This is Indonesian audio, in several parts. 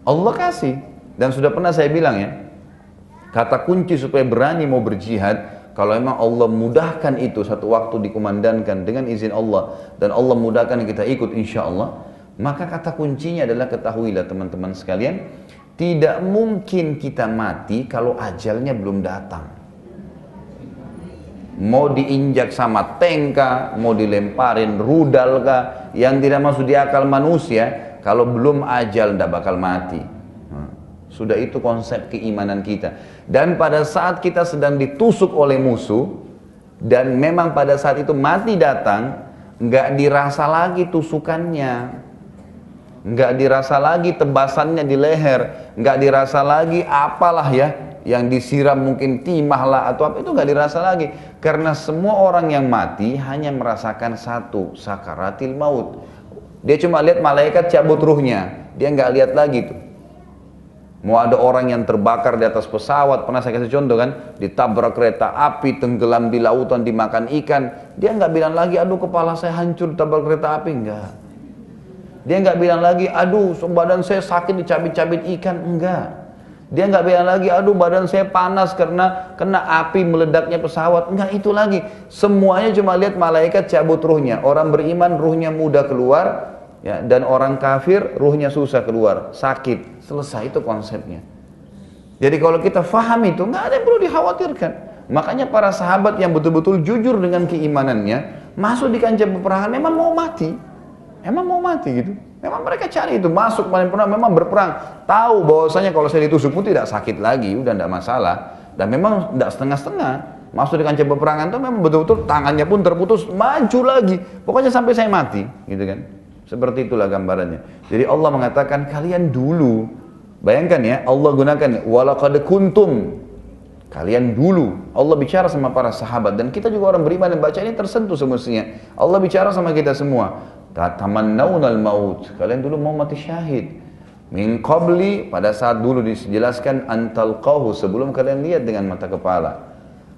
Allah kasih. Dan sudah pernah saya bilang ya, kata kunci supaya berani mau berjihad, kalau memang Allah mudahkan itu satu waktu dikumandangkan dengan izin Allah, dan Allah mudahkan kita ikut insya Allah, maka kata kuncinya adalah ketahuilah teman-teman sekalian, tidak mungkin kita mati kalau ajalnya belum datang. Mau diinjak sama tank kah, mau dilemparin rudal kah, yang tidak masuk di akal manusia, kalau belum ajal tidak bakal mati. Sudah itu konsep keimanan kita. Dan pada saat kita sedang ditusuk oleh musuh, dan memang pada saat itu mati datang, nggak dirasa lagi tusukannya, nggak dirasa lagi tebasannya di leher, nggak dirasa lagi apalah ya, yang disiram mungkin timah lah atau apa, itu nggak dirasa lagi. Karena semua orang yang mati hanya merasakan satu, sakaratil maut. Dia cuma lihat malaikat cabut ruhnya, dia nggak lihat lagi tuh. Mau ada orang yang terbakar di atas pesawat, pernah saya kasih contoh kan, ditabrak kereta api, tenggelam di lautan, dimakan ikan, dia nggak bilang lagi, aduh kepala saya hancur ditabrak kereta api, enggak. Dia nggak bilang lagi, aduh badan saya sakit dicabit-cabit ikan, enggak. Dia nggak bilang lagi, aduh badan saya panas karena kena api meledaknya pesawat, enggak itu lagi. Semuanya cuma lihat malaikat cabut ruhnya. Orang beriman ruhnya mudah keluar, ya, dan orang kafir ruhnya susah keluar, sakit. Selesai, itu konsepnya. Jadi kalau kita faham itu, nggak ada yang perlu dikhawatirkan. Makanya para sahabat yang betul-betul jujur dengan keimanannya, masuk di kancah peperangan memang mau mati. Emang mau mati gitu. Memang mereka cari itu, masuk paling pernah memang berperang. Tahu bahwasanya kalau saya ditusuk pun tidak sakit lagi, udah tidak masalah. Dan memang tidak setengah-setengah. Masuk di kancah peperangan itu memang betul-betul tangannya pun terputus, maju lagi. Pokoknya sampai saya mati, gitu kan. Seperti itulah gambarannya. Jadi Allah mengatakan kalian dulu, bayangkan ya, Allah gunakan walaqad kuntum, kalian dulu. Allah bicara sama para sahabat, dan kita juga orang beriman yang baca ini tersentuh semestinya. Allah bicara sama kita semua. Tamannawnal maut, kalian dulu mau mati syahid. Min qabli, pada saat dulu dijelaskan antalqahu, sebelum kalian lihat dengan mata kepala.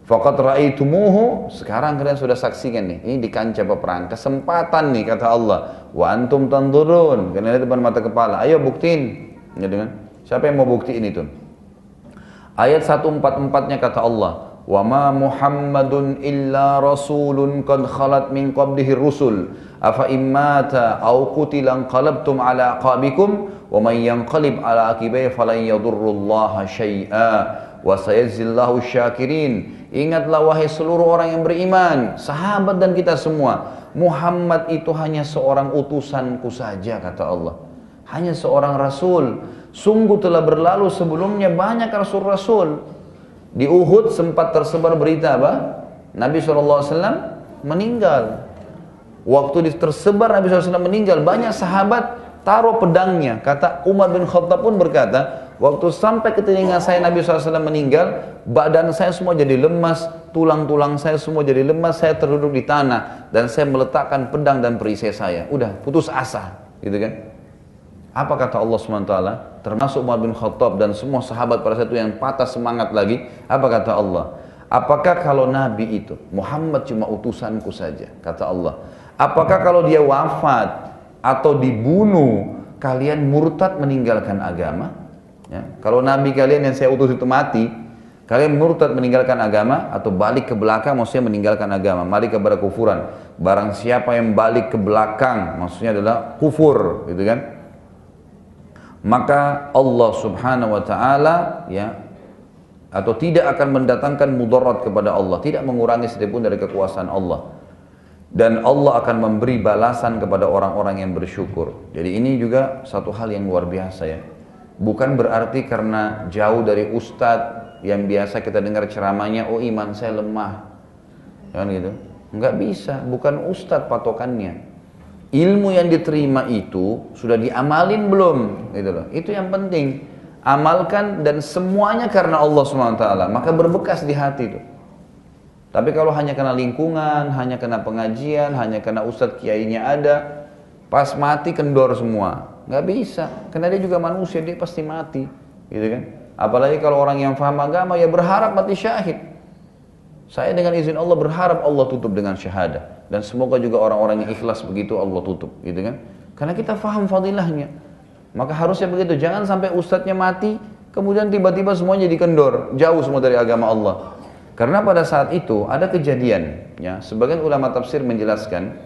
Faqad ra'aitumuhu, sekarang kalian sudah saksikan nih, ini di kancah peperangan, kesempatan nih kata Allah. Wa antum tanzurun, kalian lihat depan mata kepala, ayo buktiin. Ya, dengan siapa yang mau buktiin itu? Ayat 144-nya kata Allah, wa ma Muhammadun illa rasulun qad khalat min qablihi rusul afa immata aw qutila qalabtum ala aqabikum wa man yanqalib ala aqibihi falan yadurrullaha syai'a wa sayajzillahu syakirin. Ingatlah wahai seluruh orang yang beriman, sahabat dan kita semua, Muhammad itu hanya seorang utusanku saja kata Allah. Hanya seorang rasul. Sungguh telah berlalu sebelumnya banyak rasul-rasul. Di Uhud sempat tersebar berita apa? Nabi SAW meninggal. Waktu tersebar Nabi SAW meninggal, banyak sahabat taruh pedangnya. Kata Umar bin Khattab pun berkata, waktu sampai ke telinga saya Nabi SAW meninggal, badan saya semua jadi lemas, tulang-tulang saya semua jadi lemas, saya terduduk di tanah, dan saya meletakkan pedang dan perisai saya. Udah, putus asa, gitu kan? Apa kata Allah SWT? Termasuk Umar bin Khattab dan semua sahabat pada saat itu yang patah semangat lagi. Apa kata Allah? Apakah kalau Nabi itu, Muhammad cuma utusanku saja, kata Allah. Apakah kalau dia wafat atau dibunuh, kalian murtad meninggalkan agama? Ya, kalau Nabi kalian yang saya utus itu mati, kalian murtad meninggalkan agama atau balik ke belakang, maksudnya meninggalkan agama, balik kepada kufuran. Barang siapa yang balik ke belakang, maksudnya adalah kufur, gitu kan? Maka Allah Subhanahu wa taala ya, atau tidak akan mendatangkan mudarat kepada Allah, tidak mengurangi sedikitpun dari kekuasaan Allah. Dan Allah akan memberi balasan kepada orang-orang yang bersyukur. Jadi ini juga satu hal yang luar biasa ya. Bukan berarti karena jauh dari ustadz yang biasa kita dengar ceramahnya, oh iman saya lemah, kan gitu. Enggak bisa, bukan ustadz patokannya. Ilmu yang diterima itu sudah diamalin belum, gitu loh. Itu yang penting. Amalkan dan semuanya karena Allah SWT, maka berbekas di hati itu. Tapi kalau hanya karena lingkungan, hanya karena pengajian, hanya karena ustadz kiainya ada, pas mati kendor semua. Nggak bisa, karena dia juga manusia, dia pasti mati, gitu kan? Apalagi kalau orang yang paham agama, ya berharap mati syahid. Saya dengan izin Allah berharap Allah tutup dengan syahadah, dan semoga juga orang-orang yang ikhlas begitu Allah tutup, gitu kan? Karena kita paham fadilahnya. Maka harusnya begitu, jangan sampai ustadznya mati, kemudian tiba-tiba semuanya jadi kendor, jauh semua dari agama Allah. Karena pada saat itu ada kejadian, ya, sebagian ulama tafsir menjelaskan,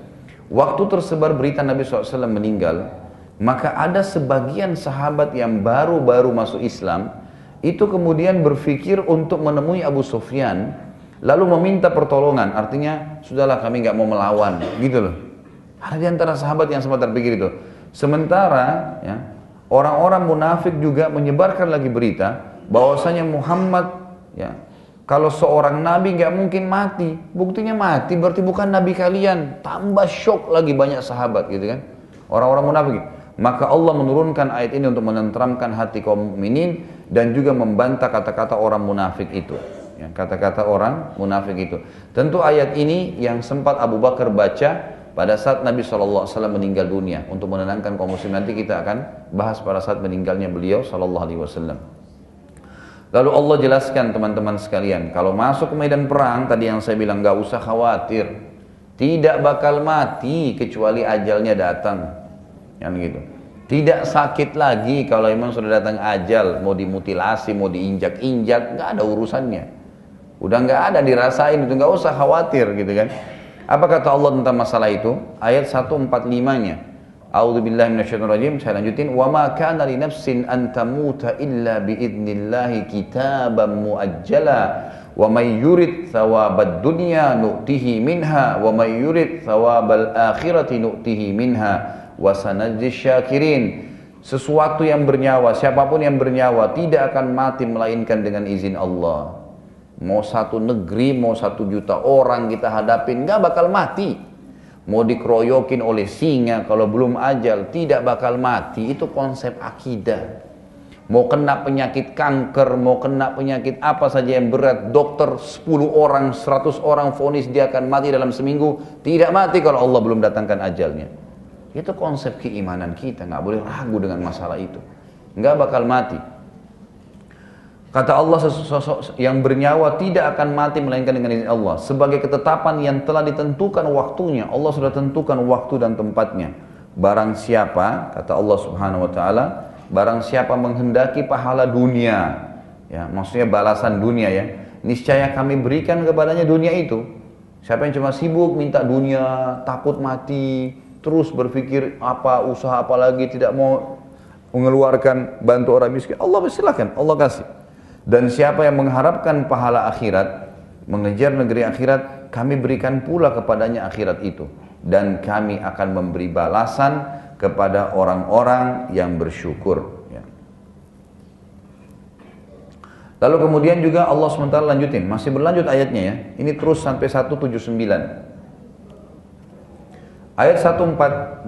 waktu tersebar berita Nabi SAW meninggal, maka ada sebagian sahabat yang baru-baru masuk Islam, itu kemudian berpikir untuk menemui Abu Sufyan, lalu meminta pertolongan, artinya, sudahlah kami nggak mau melawan, gitu loh. Ada di antara sahabat yang sempat terpikir itu. Sementara, ya, orang-orang munafik juga menyebarkan lagi berita bahwasanya Muhammad, ya, kalau seorang nabi nggak mungkin mati, buktinya mati berarti bukan nabi kalian. Tambah shock lagi banyak sahabat, gitu kan? Orang-orang munafik. Maka Allah menurunkan ayat ini untuk menenteramkan hati kaum mukminin dan juga membantah kata-kata orang munafik itu. Ya, kata-kata orang munafik itu. Tentu ayat ini yang sempat Abu Bakar baca pada saat Nabi SAW meninggal dunia, untuk menenangkan kaum muslim. Nanti kita akan bahas pada saat meninggalnya beliau SAW. Lalu Allah jelaskan teman-teman sekalian, kalau masuk ke medan perang, tadi yang saya bilang, gak usah khawatir, tidak bakal mati kecuali ajalnya datang, yang gitu. Tidak sakit lagi kalau memang sudah datang ajal, mau dimutilasi, mau diinjak-injak, gak ada urusannya. Udah gak ada, dirasain itu, gak usah khawatir, gitu kan. Apa kata Allah tentang masalah itu? Ayat 145-nya. A'udzubillahi minasyaitonirrajim. Saya lanjutin. Wa ma kana li nafsin an tamuta illa bi idnillahi kitaban muajjala. Wa may yurid thawabad dunya nu'tihi minha wa may yurid thawabal akhirati nu'tihi minha wa sanajzi syakirin. Sesuatu yang bernyawa, siapapun yang bernyawa tidak akan mati melainkan dengan izin Allah. Mau satu negeri, mau 1 juta orang kita hadapin, gak bakal mati. Mau dikeroyokin oleh singa, kalau belum ajal, tidak bakal mati. Itu konsep akidah. Mau kena penyakit kanker, mau kena penyakit apa saja yang berat, dokter 10 orang, 100 orang vonis dia akan mati dalam seminggu, tidak mati kalau Allah belum datangkan ajalnya. Itu konsep keimanan kita, gak boleh ragu dengan masalah itu. Gak bakal mati. Kata Allah, sosok yang bernyawa tidak akan mati melainkan dengan izin Allah. Sebagai ketetapan yang telah ditentukan waktunya. Allah sudah tentukan waktu dan tempatnya. Barang siapa, kata Allah Subhanahu wa Ta'ala, barang siapa menghendaki pahala dunia, ya, maksudnya balasan dunia, ya, niscaya kami berikan kepadanya dunia itu. Siapa yang cuma sibuk minta dunia, takut mati, terus berpikir apa, usaha apa lagi, tidak mau mengeluarkan bantu orang miskin, Allah silakan, Allah kasih. Dan siapa yang mengharapkan pahala akhirat, mengejar negeri akhirat, kami berikan pula kepadanya akhirat itu. Dan kami akan memberi balasan kepada orang-orang yang bersyukur. Ya. Lalu kemudian juga Allah SWT lanjutin, masih berlanjut ayatnya, ya. Ini terus sampai 179. Ayat 146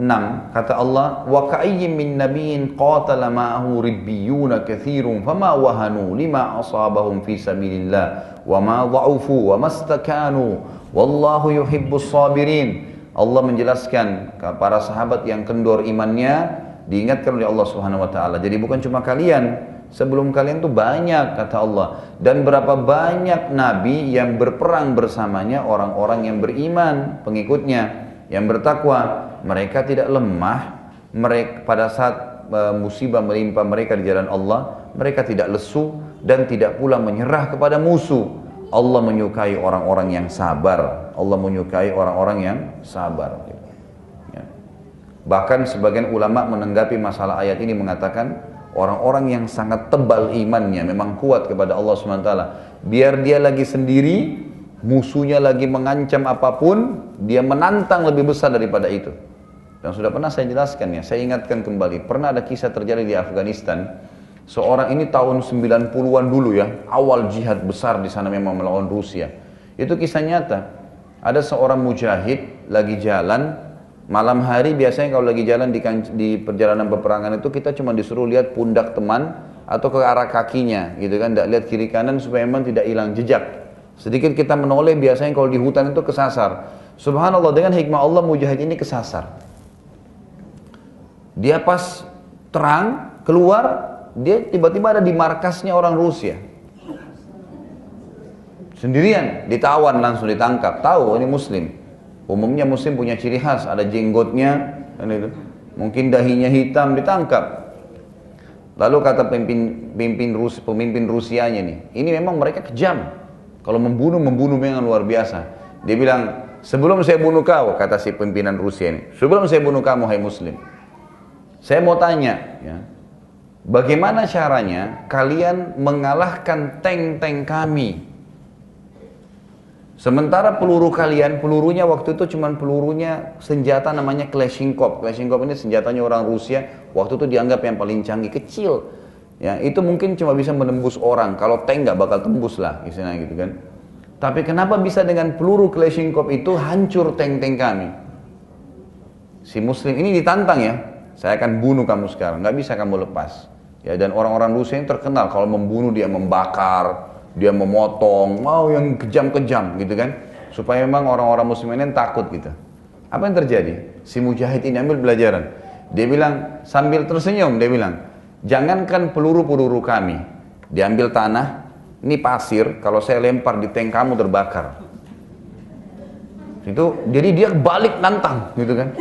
kata Allah, wa ka'ayyin min nabiyyin qatala ma'ahu ribbiyuna katsirun fama wahanu lima asabahum fi sabilillah wa ma dha'ufu wa mastakanu wallahu yuhibbus sabirin. Allah menjelaskan para sahabat yang kendor imannya diingatkan oleh Allah Subhanahu wa taala. Jadi bukan cuma kalian, sebelum kalian tuh banyak, kata Allah, dan berapa banyak nabi yang berperang bersamanya orang-orang yang beriman, pengikutnya yang bertakwa. Mereka tidak lemah, mereka pada saat musibah menimpa mereka di jalan Allah, mereka tidak lesu dan tidak pula menyerah kepada musuh. Allah menyukai orang-orang yang sabar. Allah menyukai orang-orang yang sabar. Ya. Bahkan sebagian ulama menanggapi masalah ayat ini mengatakan, orang-orang yang sangat tebal imannya, memang kuat kepada Allah SWT, biar dia lagi sendiri, musuhnya lagi mengancam apapun, dia menantang lebih besar daripada itu. Dan sudah pernah saya jelaskan, ya, saya ingatkan kembali, pernah ada kisah terjadi di Afghanistan. Seorang ini tahun 90-an dulu, ya, awal jihad besar di sana memang melawan Rusia. Itu kisah nyata. Ada seorang mujahid lagi jalan malam hari, biasanya kalau lagi jalan di perjalanan peperangan itu kita cuma disuruh lihat pundak teman atau ke arah kakinya, gitu kan, tidak lihat kiri kanan supaya memang tidak hilang jejak. Sedikit kita menoleh, biasanya kalau di hutan itu kesasar. Subhanallah, dengan hikmah Allah mujahid ini kesasar. Dia pas terang keluar, dia tiba-tiba ada di markasnya orang Rusia. Sendirian, ditawan, langsung ditangkap. Tahu ini muslim. Umumnya muslim punya ciri khas, ada jenggotnya, kan itu. Mungkin dahinya hitam, ditangkap. Lalu kata pemimpin Rusianya nih, ini memang mereka kejam. Kalau membunuh memang luar biasa. Dia bilang, sebelum saya bunuh kau, kata si pimpinan Rusia ini, sebelum saya bunuh kamu, hai Muslim, saya mau tanya, ya, bagaimana caranya kalian mengalahkan tank-tank kami? Sementara peluru kalian, pelurunya waktu itu cuma pelurunya senjata namanya Kalashnikov. Kalashnikov ini senjatanya orang Rusia, waktu itu dianggap yang paling canggih, kecil. Ya, itu mungkin cuma bisa menembus orang, kalau tank nggak bakal tembus lah, istilahnya gitu kan. Tapi kenapa bisa dengan peluru Kalashnikov itu hancur tank-tank kami? Si Muslim ini ditantang ya, saya akan bunuh kamu sekarang, nggak bisa kamu lepas. Ya, dan orang-orang Rusia ini terkenal kalau membunuh dia membakar, dia memotong, yang kejam-kejam gitu kan, supaya memang orang-orang Muslim ini takut gitu. Apa yang terjadi? Si mujahid ini ambil pelajaran. Dia bilang sambil tersenyum, dia bilang, jangankan peluru-peluru kami, diambil tanah, ini pasir, kalau saya lempar di tank kamu terbakar. Itu, jadi dia balik nantang gitu kan.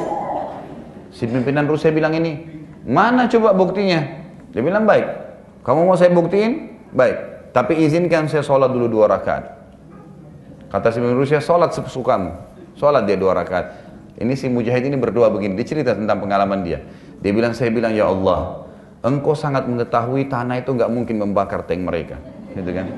Si pimpinan Rusia bilang ini, mana coba buktinya? Dia bilang baik, kamu mau saya buktiin? Baik. Tapi izinkan saya sholat dulu 2 rakaat. Kata si pemimpin Rusia, sholat sesukamu. Sholat dia 2 rakaat. Ini si mujahid ini berdoa begini. Dia cerita tentang pengalaman dia. Dia bilang, saya bilang, ya Allah, engkau sangat mengetahui tanah itu nggak mungkin membakar tank mereka. Gitu kan?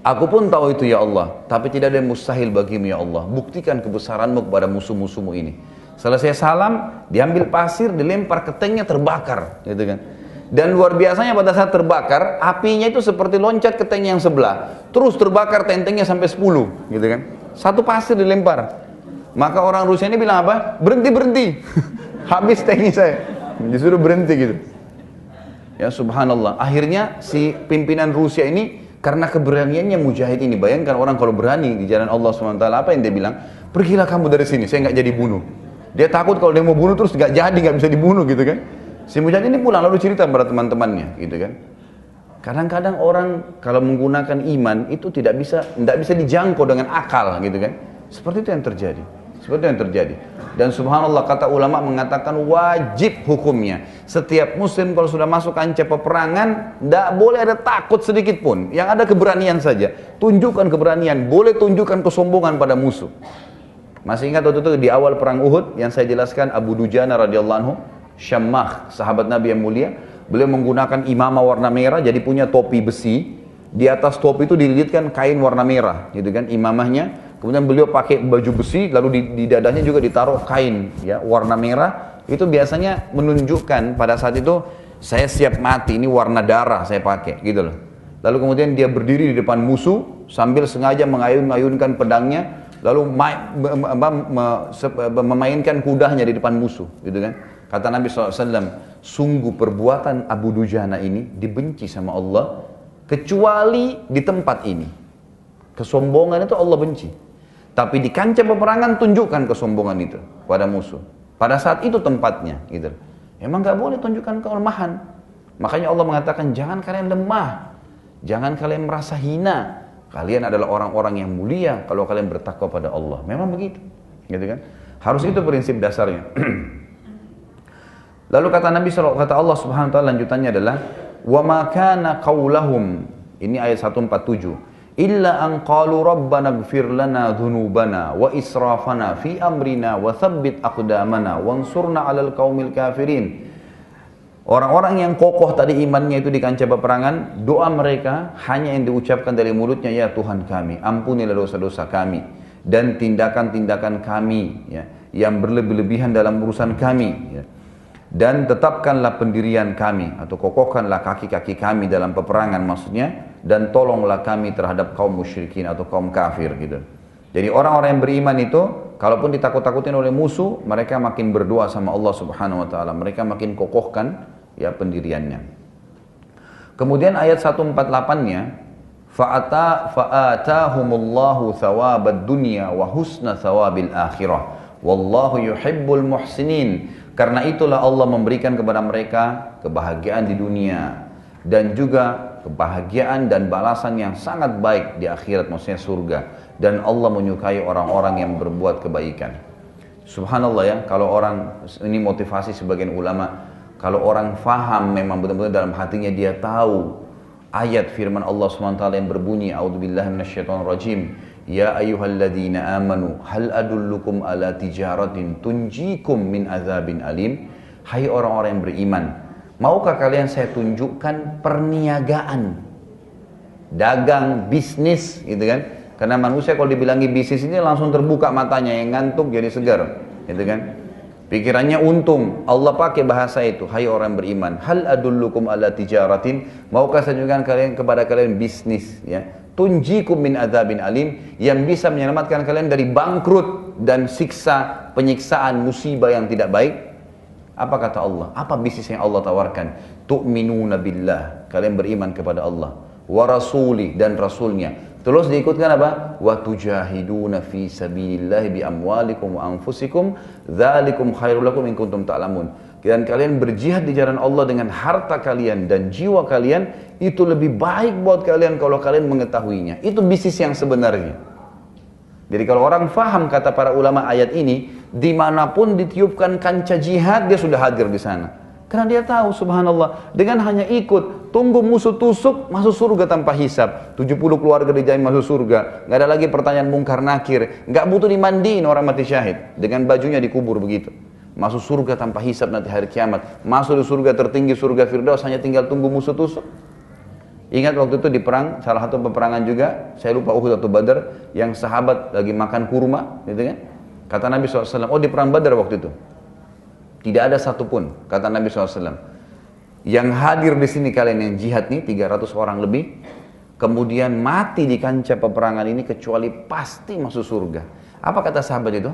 Aku pun tahu itu ya Allah. Tapi tidak ada yang mustahil bagimu ya Allah. Buktikan kebesaranmu kepada musuh-musuhmu ini. Selesai salam, diambil pasir, dilempar ke tanknya, terbakar. Gitu kan? Dan luar biasanya pada saat terbakar, apinya itu seperti loncat ke tank yang sebelah. Terus terbakar tank-tanknya sampai 10, gitu kan. Satu pasir dilempar. Maka orang Rusia ini bilang apa? Berhenti. Habis tanknya saya. Disuruh berhenti gitu. Ya subhanallah. Akhirnya si pimpinan Rusia ini, karena keberaniannya mujahid ini. Bayangkan orang kalau berani di jalan Allah SWT, apa yang dia bilang? Pergilah kamu dari sini, saya nggak jadi bunuh. Dia takut kalau dia mau bunuh terus nggak jadi, nggak bisa dibunuh gitu kan. Si mujahid ini pulang lalu cerita kepada teman-temannya, gitu kan. Kadang-kadang orang kalau menggunakan iman itu tidak bisa dijangkau dengan akal, gitu kan. Seperti itu yang terjadi. Dan subhanallah, kata ulama mengatakan wajib hukumnya. Setiap muslim kalau sudah masuk kancah peperangan, tidak boleh ada takut sedikit pun. Yang ada keberanian saja. Tunjukkan keberanian, boleh tunjukkan kesombongan pada musuh. Masih ingat waktu itu di awal perang Uhud yang saya jelaskan, Abu Dujana radhiyallahu anhu, Syammah, sahabat Nabi yang mulia, beliau menggunakan imamah warna merah, jadi punya topi besi. Di atas topi itu dililitkan kain warna merah, gitu kan, imamahnya. Kemudian beliau pakai baju besi, lalu di dadanya juga ditaruh kain, ya, warna merah. Itu biasanya menunjukkan pada saat itu saya siap mati, ini warna darah saya pakai, gitu loh. Lalu kemudian dia berdiri di depan musuh sambil sengaja mengayun-ayunkan pedangnya, lalu memainkan kudanya di depan musuh, gitu kan. Kata Nabi SAW, sungguh perbuatan Abu Dujana ini dibenci sama Allah, kecuali di tempat ini. Kesombongan itu Allah benci. Tapi di kancah peperangan tunjukkan kesombongan itu pada musuh. Pada saat itu tempatnya, gitu. Emang nggak boleh tunjukkan kelemahan. Makanya Allah mengatakan, jangan kalian lemah, jangan kalian merasa hina. Kalian adalah orang-orang yang mulia kalau kalian bertakwa pada Allah. Memang begitu, gitu kan? Harus itu prinsip dasarnya. Lalu kata Allah Subhanahu wa taala lanjutannya adalah wa ma kana qaulahum, ini ayat 147, illa an qalu rabbana ighfir lana dhunubana wa israfana fi amrina wa thabbit aqdamana wansurna 'alal qaumil kafirin. Orang-orang yang kokoh tadi imannya itu di kancah peperangan, doa mereka hanya yang diucapkan dari mulutnya, ya Tuhan kami, ampunilah dosa-dosa kami dan tindakan-tindakan kami, ya, yang berlebih-lebihan dalam urusan kami, ya. Dan tetapkanlah pendirian kami, atau kokohkanlah kaki-kaki kami dalam peperangan maksudnya, dan tolonglah kami terhadap kaum musyrikin atau kaum kafir, gitu. Jadi orang-orang yang beriman itu, kalaupun ditakut-takutin oleh musuh, mereka makin berdoa sama Allah Subhanahu wa taala, mereka makin kokohkan ya pendiriannya. Kemudian ayat 148-nya, fa'atahumullahu thawabad dunya wa husna thawabil akhirah wallahu yuhibbul muhsinin. Karena itulah Allah memberikan kepada mereka kebahagiaan di dunia dan juga kebahagiaan dan balasan yang sangat baik di akhirat, maksudnya surga. Dan Allah menyukai orang-orang yang berbuat kebaikan. Subhanallah ya, kalau orang, ini motivasi sebagian ulama, Kalau orang faham memang betul-betul dalam hatinya dia tahu ayat firman Allah SWT yang berbunyi, A'udzubillahi minasyaitonirrajim, Ya ayyuhalladzina amanu hal adullukum ala tijaratin tunjikum min azabin alim. Hai orang-orang yang beriman, maukah kalian saya tunjukkan perniagaan, dagang, bisnis, gitu kan? Karena manusia kalau dibilangi bisnis ini langsung terbuka matanya, yang ngantuk jadi segar, gitu kan? Pikirannya untung. Allah pakai bahasa itu, hai orang beriman, hal adullukum ala tijaratin, maukah saya tunjukkan kepada kalian bisnis, ya, tunjikum min adzabin alim, yang bisa menyelamatkan kalian dari bangkrut dan siksa, penyiksaan, musibah yang tidak baik. Apa kata Allah? Apa bisnis yang Allah tawarkan? Tu'minuna billah, kalian beriman kepada Allah, wa rasuli, dan rasulnya. Terus diikutkan apa? Wa tujahiduna fi sabilillahi bi amwalikum wa anfusikum dzalikum khairul lakum in kuntum ta'lamun. Dan kalian berjihad di jalan Allah dengan harta kalian dan jiwa kalian, itu lebih baik buat kalian kalau kalian mengetahuinya. Itu bisnis yang sebenarnya. Jadi kalau orang faham kata para ulama ayat ini, dimanapun ditiupkan kancah jihad, dia sudah hadir di sana. Karena dia tahu, subhanallah, dengan hanya ikut, tunggu musuh tusuk, masuk surga tanpa hisab. 70 keluarga dijamin masuk surga. Nggak ada lagi pertanyaan mungkar nakir. Nggak butuh dimandiin orang mati syahid. Dengan bajunya dikubur begitu. Masuk surga tanpa hisab nanti hari kiamat. Masuk di surga tertinggi, surga Firdaus, hanya tinggal tunggu musuh tusuk. Ingat waktu itu di perang, salah satu peperangan juga, saya lupa Uhud atau Badar, yang sahabat lagi makan kurma, gitu kan? Kata Nabi SAW, oh di perang Badar waktu itu. Tidak ada satupun, kata Nabi SAW, yang hadir di sini kalian yang jihad nih, 300 orang lebih, kemudian mati di kancah peperangan ini kecuali pasti masuk surga. Apa kata sahabat itu?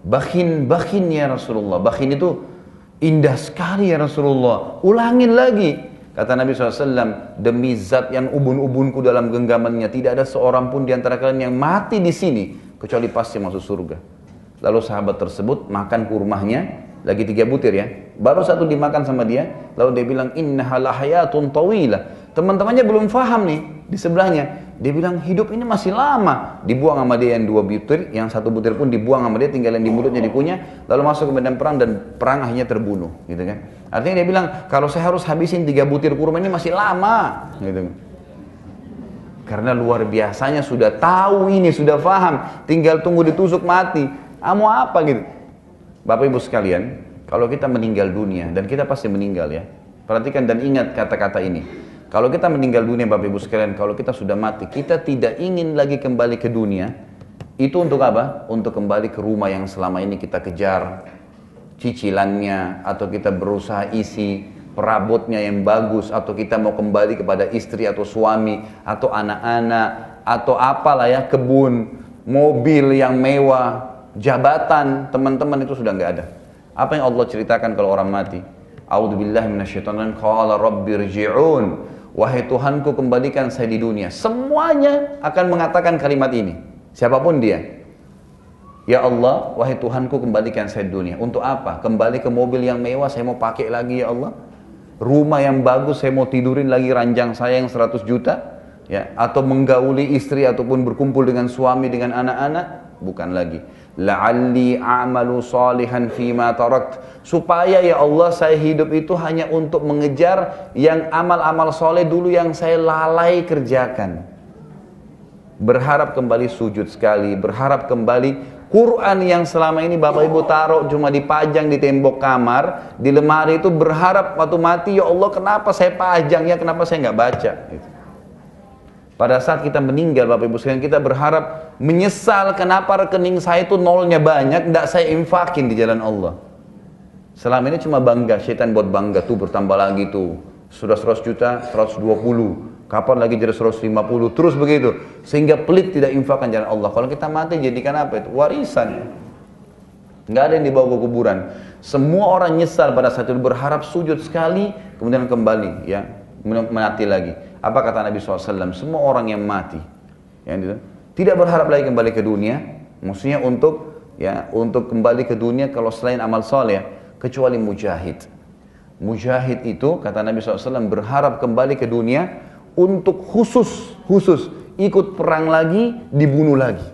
Bakhin ya Rasulullah. Bakhin itu indah sekali ya Rasulullah. Ulangin lagi. Kata Nabi SAW, demi zat yang ubun-ubunku dalam genggamannya, tidak ada seorang pun di antara kalian yang mati di sini kecuali pasti masuk surga. Lalu sahabat tersebut makan kurmanya, lagi 3 butir ya, baru 1 dimakan sama dia, lalu dia bilang innaha lahayatun tawilah. Teman-temannya belum faham nih di sebelahnya, dia bilang hidup ini masih lama. Dibuang sama dia yang 2 butir, yang 1 butir pun dibuang sama dia, tinggal yang di mulutnya dikunyah, lalu masuk ke medan perang dan perang akhirnya terbunuh, gitu kan. Artinya dia bilang kalau saya harus habisin 3 butir kurma ini masih lama, gitu. Karena luar biasanya sudah tahu ini, sudah faham, tinggal tunggu ditusuk mati. Mau apa gitu? Bapak Ibu sekalian, kalau kita meninggal dunia, dan kita pasti meninggal ya, perhatikan dan ingat kata-kata ini. Kalau kita meninggal dunia Bapak Ibu sekalian, kalau kita sudah mati, kita tidak ingin lagi kembali ke dunia. Itu untuk apa? Untuk kembali ke rumah yang selama ini kita kejar cicilannya, atau kita berusaha isi perabotnya yang bagus, atau kita mau kembali kepada istri atau suami, atau anak-anak, atau apalah ya, kebun, mobil yang mewah, jabatan, teman-teman, itu sudah nggak ada. Apa yang Allah ceritakan kalau orang mati? A'udzubillahi minasyaitonir rajim. Qala rabbirji'un. Wahai Tuhanku, kembalikan saya di dunia. Semuanya akan mengatakan kalimat ini. Siapapun dia. Ya Allah, wahai Tuhanku, kembalikan saya di dunia. Untuk apa? Kembali ke mobil yang mewah, saya mau pakai lagi ya Allah. Rumah yang bagus, saya mau tidurin lagi ranjang saya yang 100 juta. Ya, atau menggauli istri ataupun berkumpul dengan suami, dengan anak-anak. Bukan lagi. La'alli a'malu salihan fima tarakt, supaya ya Allah saya hidup itu hanya untuk mengejar yang amal-amal soleh dulu yang saya lalai kerjakan. Berharap kembali sujud sekali, berharap kembali Quran yang selama ini Bapak Ibu taruh cuma dipajang di tembok kamar, di lemari itu, berharap waktu mati, ya Allah kenapa saya pajang ya, kenapa saya nggak baca gitu. Pada saat kita meninggal Bapak Ibu sekalian, kita berharap, menyesal kenapa rekening saya itu nolnya banyak, tidak saya infakin di jalan Allah. Selama ini cuma bangga, syaitan buat bangga, tuh bertambah lagi tuh, sudah 100 juta, 120, kapan lagi jadi 150, terus begitu, sehingga pelit tidak infakkan jalan Allah. Kalau kita mati jadikan apa itu? Warisan. Nggak ada yang dibawa ke kuburan. Semua orang nyesal pada saat itu, berharap sujud sekali, kemudian kembali, ya, mati lagi. Apa kata Nabi SAW? Semua orang yang mati, yang tidak berharap lagi kembali ke dunia, maksudnya untuk kembali ke dunia kalau selain amal soleh, kecuali mujahid. Mujahid itu kata Nabi SAW berharap kembali ke dunia untuk khusus ikut perang lagi, dibunuh lagi.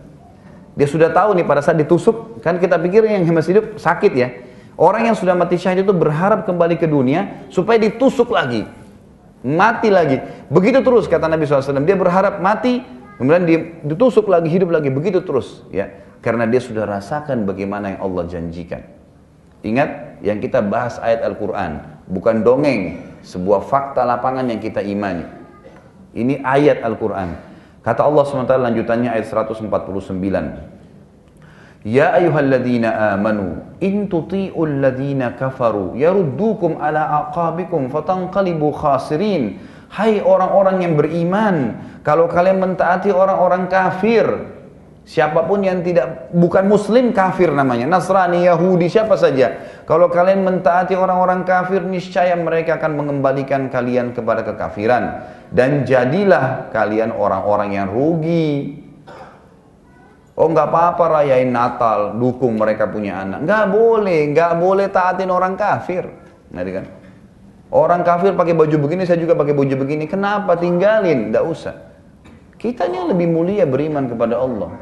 Dia sudah tahu nih pada saat ditusuk, kan kita pikir yang masih hidup sakit ya. Orang yang sudah mati syahid itu berharap kembali ke dunia supaya ditusuk lagi, mati lagi. Begitu terus kata Nabi SAW. Dia berharap mati, kemudian ditusuk lagi, hidup lagi. Begitu terus, ya. Karena dia sudah rasakan bagaimana yang Allah janjikan. Ingat, yang kita bahas ayat Al-Quran, bukan dongeng, sebuah fakta lapangan yang kita imani. Ini ayat Al-Quran. Kata Allah SWT lanjutannya ayat 149. Ya ayyuhalladzina amanu in tuti'ul ladzina kafaru yaruddukum ala aqabikum fatanqalibu khasirin. Hai orang-orang yang beriman, kalau kalian mentaati orang-orang kafir, siapapun yang bukan muslim kafir namanya, Nasrani, Yahudi, siapa saja, kalau kalian mentaati orang-orang kafir, niscaya mereka akan mengembalikan kalian kepada kekafiran, dan jadilah kalian orang-orang yang rugi. Oh nggak apa-apa rayain Natal, dukung mereka punya anak. Nggak boleh taatin orang kafir. Ngerti kan? Orang kafir pakai baju begini, saya juga pakai baju begini. Kenapa? Tinggalin, nggak usah. Kitanya lebih mulia beriman kepada Allah.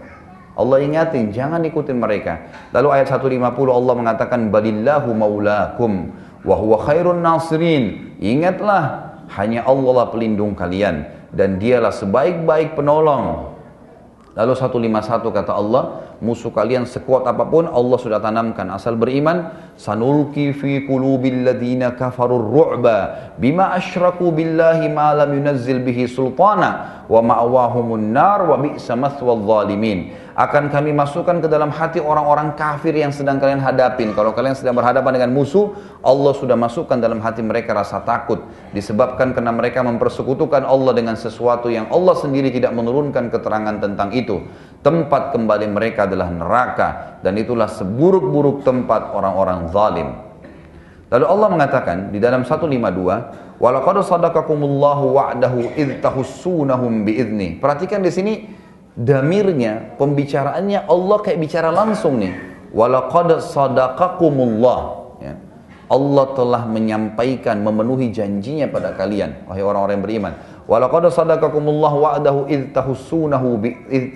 Allah ingatin, jangan ikutin mereka. Lalu ayat 150 Allah mengatakan, balillahu maulakum wa huwa khairun nasirin. Ingatlah, hanya Allah lah pelindung kalian dan dialah sebaik-baik penolong. Lalu 151 kata Allah, musuh kalian sekuat apapun Allah sudah tanamkan asal beriman. Sanulki fi qulubil ladzina kafarur ru'ba bima asyraku billahi ma lam yunazzil bihi sultana wa ma'wahumun nar wa bi'sa mathwal zalimin. Akan kami masukkan ke dalam hati orang-orang kafir yang sedang kalian hadapin. Kalau kalian sedang berhadapan dengan musuh, Allah sudah masukkan dalam hati mereka rasa takut, disebabkan karena mereka mempersekutukan Allah dengan sesuatu yang Allah sendiri tidak menurunkan keterangan tentang itu. Tempat kembali mereka adalah neraka, dan itulah seburuk-buruk tempat orang-orang zalim. Lalu Allah mengatakan di dalam 152, walaqad sadaqakumullahu wa'dahu idh tahussunahum bi'idznih. Perhatikan di sini damirnya, pembicaraannya Allah kayak bicara langsung nih. Walaqad sadaqakumullah, ya. Allah telah menyampaikan, memenuhi janjinya pada kalian, wahai orang-orang yang beriman. Walaqad sadaqakumullah wa'dahu idh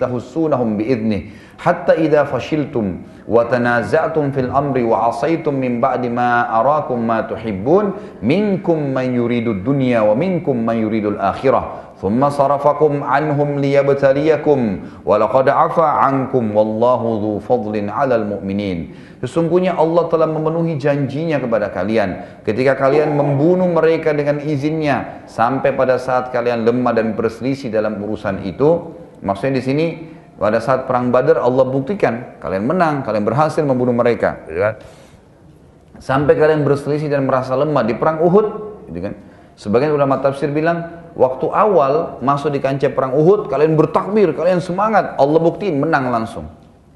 tahussunahum bi'idznih hatta idza fashiltum wa tanaza'tum fil amri wa 'asaitum min ba'di ma arakum ma tuhibbun minkum man yuridud dunya wa minkum man yuridul akhirah thumma sarafakum anhum liyabtaliyakum wa laqad 'afa 'ankum wallahu dzu fadlin 'alal mu'minin. Sesungguhnya Allah telah memenuhi janjinya kepada kalian ketika kalian membunuh mereka dengan izinnya sampai pada saat kalian lemah dan berselisih dalam urusan itu. Maksudnya di sini pada saat perang Badar Allah buktikan kalian menang, kalian berhasil membunuh mereka, gitu kan? Sampai kalian berselisih dan merasa lemah di perang Uhud, gitu kan? Sebagian ulama tafsir bilang waktu awal masuk di kancah perang Uhud kalian bertakbir, kalian semangat, Allah buktiin menang langsung,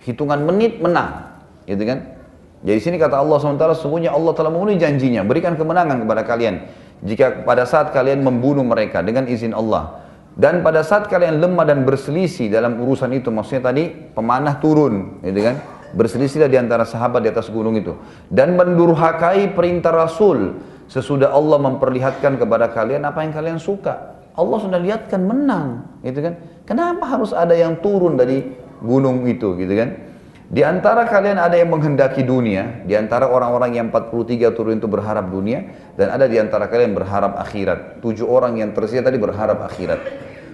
hitungan menit menang, gitu kan? Jadi sini kata Allah SWT, sesungguhnya Allah telah memenuhi janjinya, berikan kemenangan kepada kalian jika pada saat kalian membunuh mereka dengan izin Allah. Dan pada saat kalian lemah dan berselisih dalam urusan itu, maksudnya tadi pemanah turun, gitu kan? Berselisihlah di antara sahabat di atas gunung itu dan mendurhakai perintah Rasul sesudah Allah memperlihatkan kepada kalian apa yang kalian suka. Allah sudah lihatkan menang, gitu kan? Kenapa harus ada yang turun dari gunung itu, gitu kan? Di antara kalian ada yang menghendaki dunia, di antara orang-orang yang 43 turun itu berharap dunia, dan ada di antara kalian yang berharap akhirat. 7 orang yang tersisa tadi berharap akhirat.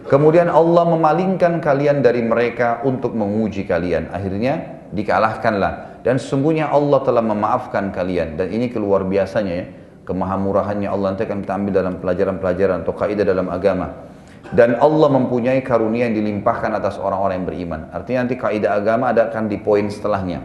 Kemudian Allah memalingkan kalian dari mereka untuk menguji kalian. Akhirnya dikalahkanlah. Dan sesungguhnya Allah telah memaafkan kalian. Dan ini keluar biasanya ya, kemahamurahannya Allah. Nanti akan kita ambil dalam pelajaran-pelajaran atau kaidah dalam agama. Dan Allah mempunyai karunia yang dilimpahkan atas orang-orang yang beriman. Artinya nanti kaidah agama ada akan di poin setelahnya.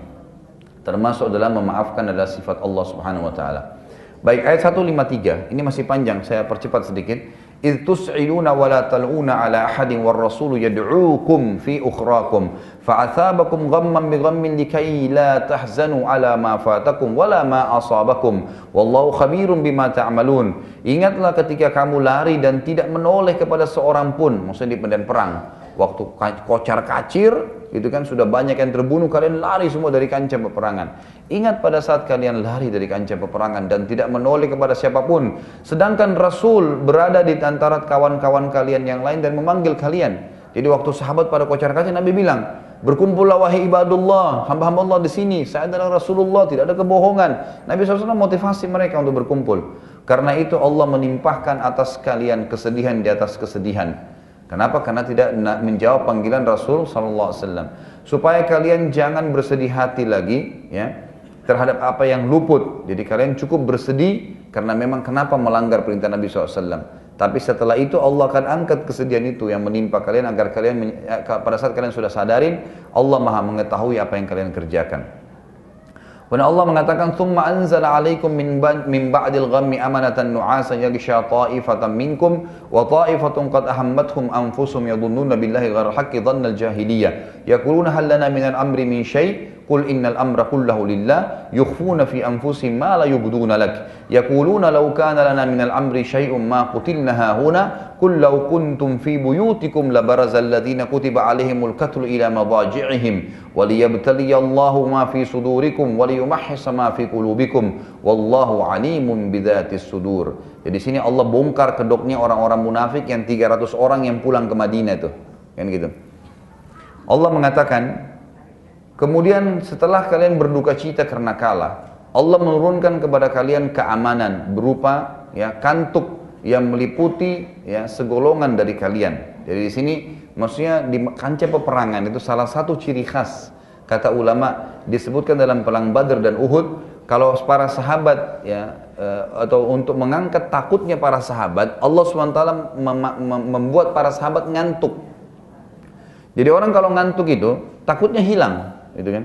Termasuk dalam memaafkan adalah sifat Allah Subhanahu wa taala. Baik, ayat 153. Ini masih panjang, saya percepat sedikit. إذ تسعلون ولا تلؤون على أحد والرسول يدعوكم في أخراكم فأثابكم غما بغم لكي لا تحزنوا على ما فاتكم ولا ما أصابكم والله خبير بما تعملون. Ingatlah ketika kamu lari dan tidak menoleh kepada seorang pun, maksudnya di medan perang. Waktu kocar kacir, itu kan sudah banyak yang terbunuh, kalian lari semua dari kancah peperangan. Ingat pada saat kalian lari dari kancah peperangan dan tidak menoleh kepada siapapun, sedangkan Rasul berada di antara kawan-kawan kalian yang lain dan memanggil kalian. Jadi waktu sahabat pada kocar kacir, Nabi bilang, Berkumpullah wahai ibadullah, hamba-hamba Allah di sini. Saya adalah Rasulullah, tidak ada kebohongan. Nabi SAW motivasi mereka untuk berkumpul. Karena itu Allah menimpahkan atas kalian kesedihan di atas kesedihan. Kenapa? Karena tidak menjawab panggilan Rasul SAW. Supaya kalian jangan bersedih hati lagi, ya, terhadap apa yang luput. Jadi kalian cukup bersedih karena memang kenapa melanggar perintah Nabi SAW. Tapi setelah itu Allah akan angkat kesedihan itu yang menimpa kalian agar kalian pada saat kalian sudah sadarin Allah Maha mengetahui apa yang kalian kerjakan. Kemudian Allah mengatakan thumma anzala 'alaikum min ba'dil ghammi amanatan nu'asan yaghsha ta'ifatan minkum wa ta'ifatun qad ahammathum anfusuhum yadhunnuna billahi ghairal haqqi dhannal jahiliyah yaquluna hal lana minal amri min syai' qul innal amra kullahu lillah yukhfuna fi anfusihim ma la yubduna lak yaquluna law kana lana minal amri syai'un ma qutilna hahuna qul law kuntum fi buyutikum labarazal ladzina kutiba 'alaihimul qatlu ila madaji'ihim waliyabtaliyallahu ma fi sudurikum waliyumahhisa ma fi qulubikum wallahu alimun bidzatis sudur. Jadi sini Allah bongkar kedoknya orang-orang munafik yang 300 orang yang pulang ke Madinah itu. Kan gitu. Allah mengatakan, kemudian setelah kalian berduka cita karena kalah, Allah menurunkan kepada kalian keamanan berupa ya kantuk yang meliputi ya segolongan dari kalian. Jadi di sini maksudnya di kancah peperangan itu salah satu ciri khas, kata ulama disebutkan dalam perang Badr dan Uhud, kalau para sahabat ya atau untuk mengangkat takutnya para sahabat, Allah SWT membuat para sahabat ngantuk. Jadi orang kalau ngantuk itu takutnya hilang, gitu kan?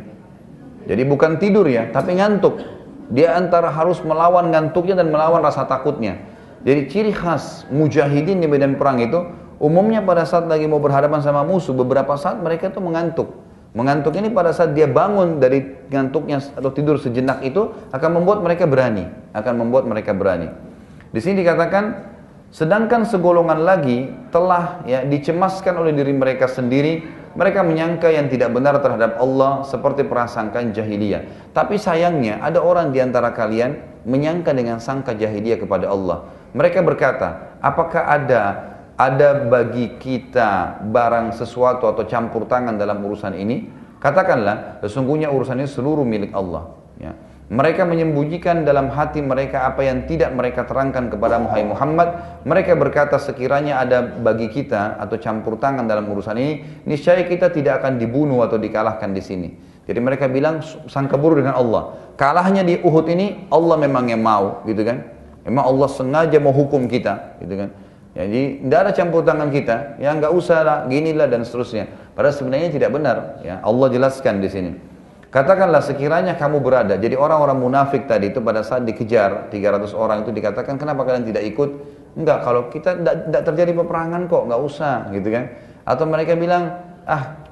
Jadi bukan tidur ya, tapi ngantuk. Dia antara harus melawan ngantuknya dan melawan rasa takutnya. Jadi ciri khas mujahidin di medan perang itu umumnya pada saat lagi mau berhadapan sama musuh, beberapa saat mereka itu mengantuk. Mengantuk ini pada saat dia bangun dari ngantuknya atau tidur sejenak itu akan membuat mereka berani, Di sini dikatakan, sedangkan segolongan lagi telah ya dicemaskan oleh diri mereka sendiri, mereka menyangka yang tidak benar terhadap Allah seperti prasangkaan jahiliyah. Tapi sayangnya ada orang di antara kalian menyangka dengan sangka jahiliyah kepada Allah. Mereka berkata, apakah ada bagi kita barang sesuatu atau campur tangan dalam urusan ini? Katakanlah, sesungguhnya urusan ini seluruh milik Allah. Ya. Mereka menyembunyikan dalam hati mereka apa yang tidak mereka terangkan kepada Muhammad. Mereka berkata, sekiranya ada bagi kita atau campur tangan dalam urusan ini, niscaya kita tidak akan dibunuh atau dikalahkan di sini. Jadi mereka bilang sangka buruk dengan Allah. Kalahnya di Uhud ini Allah memang yang mau, gitu kan? Memang Allah sengaja mau hukum kita, gitu kan? Jadi tidak ada campur tangan kita, ya nggak usah lah, ginilah dan seterusnya. Padahal sebenarnya tidak benar, ya Allah jelaskan di sini. Katakanlah sekiranya kamu berada, jadi orang-orang munafik tadi itu pada saat dikejar 300 orang itu dikatakan, kenapa kalian tidak ikut? Enggak, kalau kita tidak terjadi peperangan kok, nggak usah, gitu kan? Atau mereka bilang,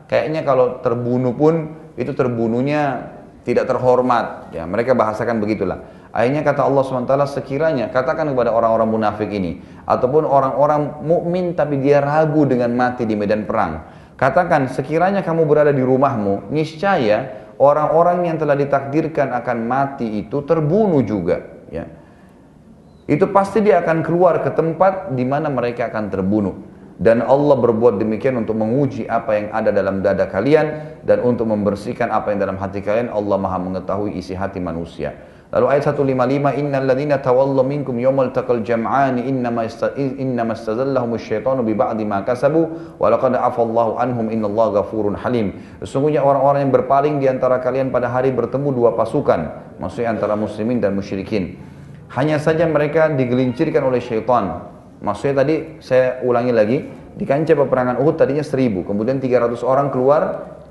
kayaknya kalau terbunuh pun itu terbunuhnya tidak terhormat, ya mereka bahasakan begitulah. Akhirnya kata Allah SWT, sekiranya katakan kepada orang-orang munafik ini, ataupun orang-orang mukmin tapi dia ragu dengan mati di medan perang, katakan sekiranya kamu berada di rumahmu, niscaya orang-orang yang telah ditakdirkan akan mati itu terbunuh juga, ya. Itu pasti dia akan keluar ke tempat di mana mereka akan terbunuh. Dan Allah berbuat demikian untuk menguji apa yang ada dalam dada kalian dan untuk membersihkan apa yang dalam hati kalian. Allah Maha mengetahui isi hati manusia. Lalu ayat 155, innal ladzina tawallaw minkum yawmal taqal jam'ani innama istazallahumul syaitanu bi ba'di ma kasabu wa laqad afallahu anhum innallaha ghafurun halim. Sesungguhnya orang-orang yang berpaling di antara kalian pada hari bertemu dua pasukan, maksudnya antara muslimin dan musyrikin, hanya saja mereka digelincirkan oleh syaitan. Maksudnya tadi saya ulangi lagi, di kancah peperangan Uhud tadinya 1000, kemudian 300 orang keluar,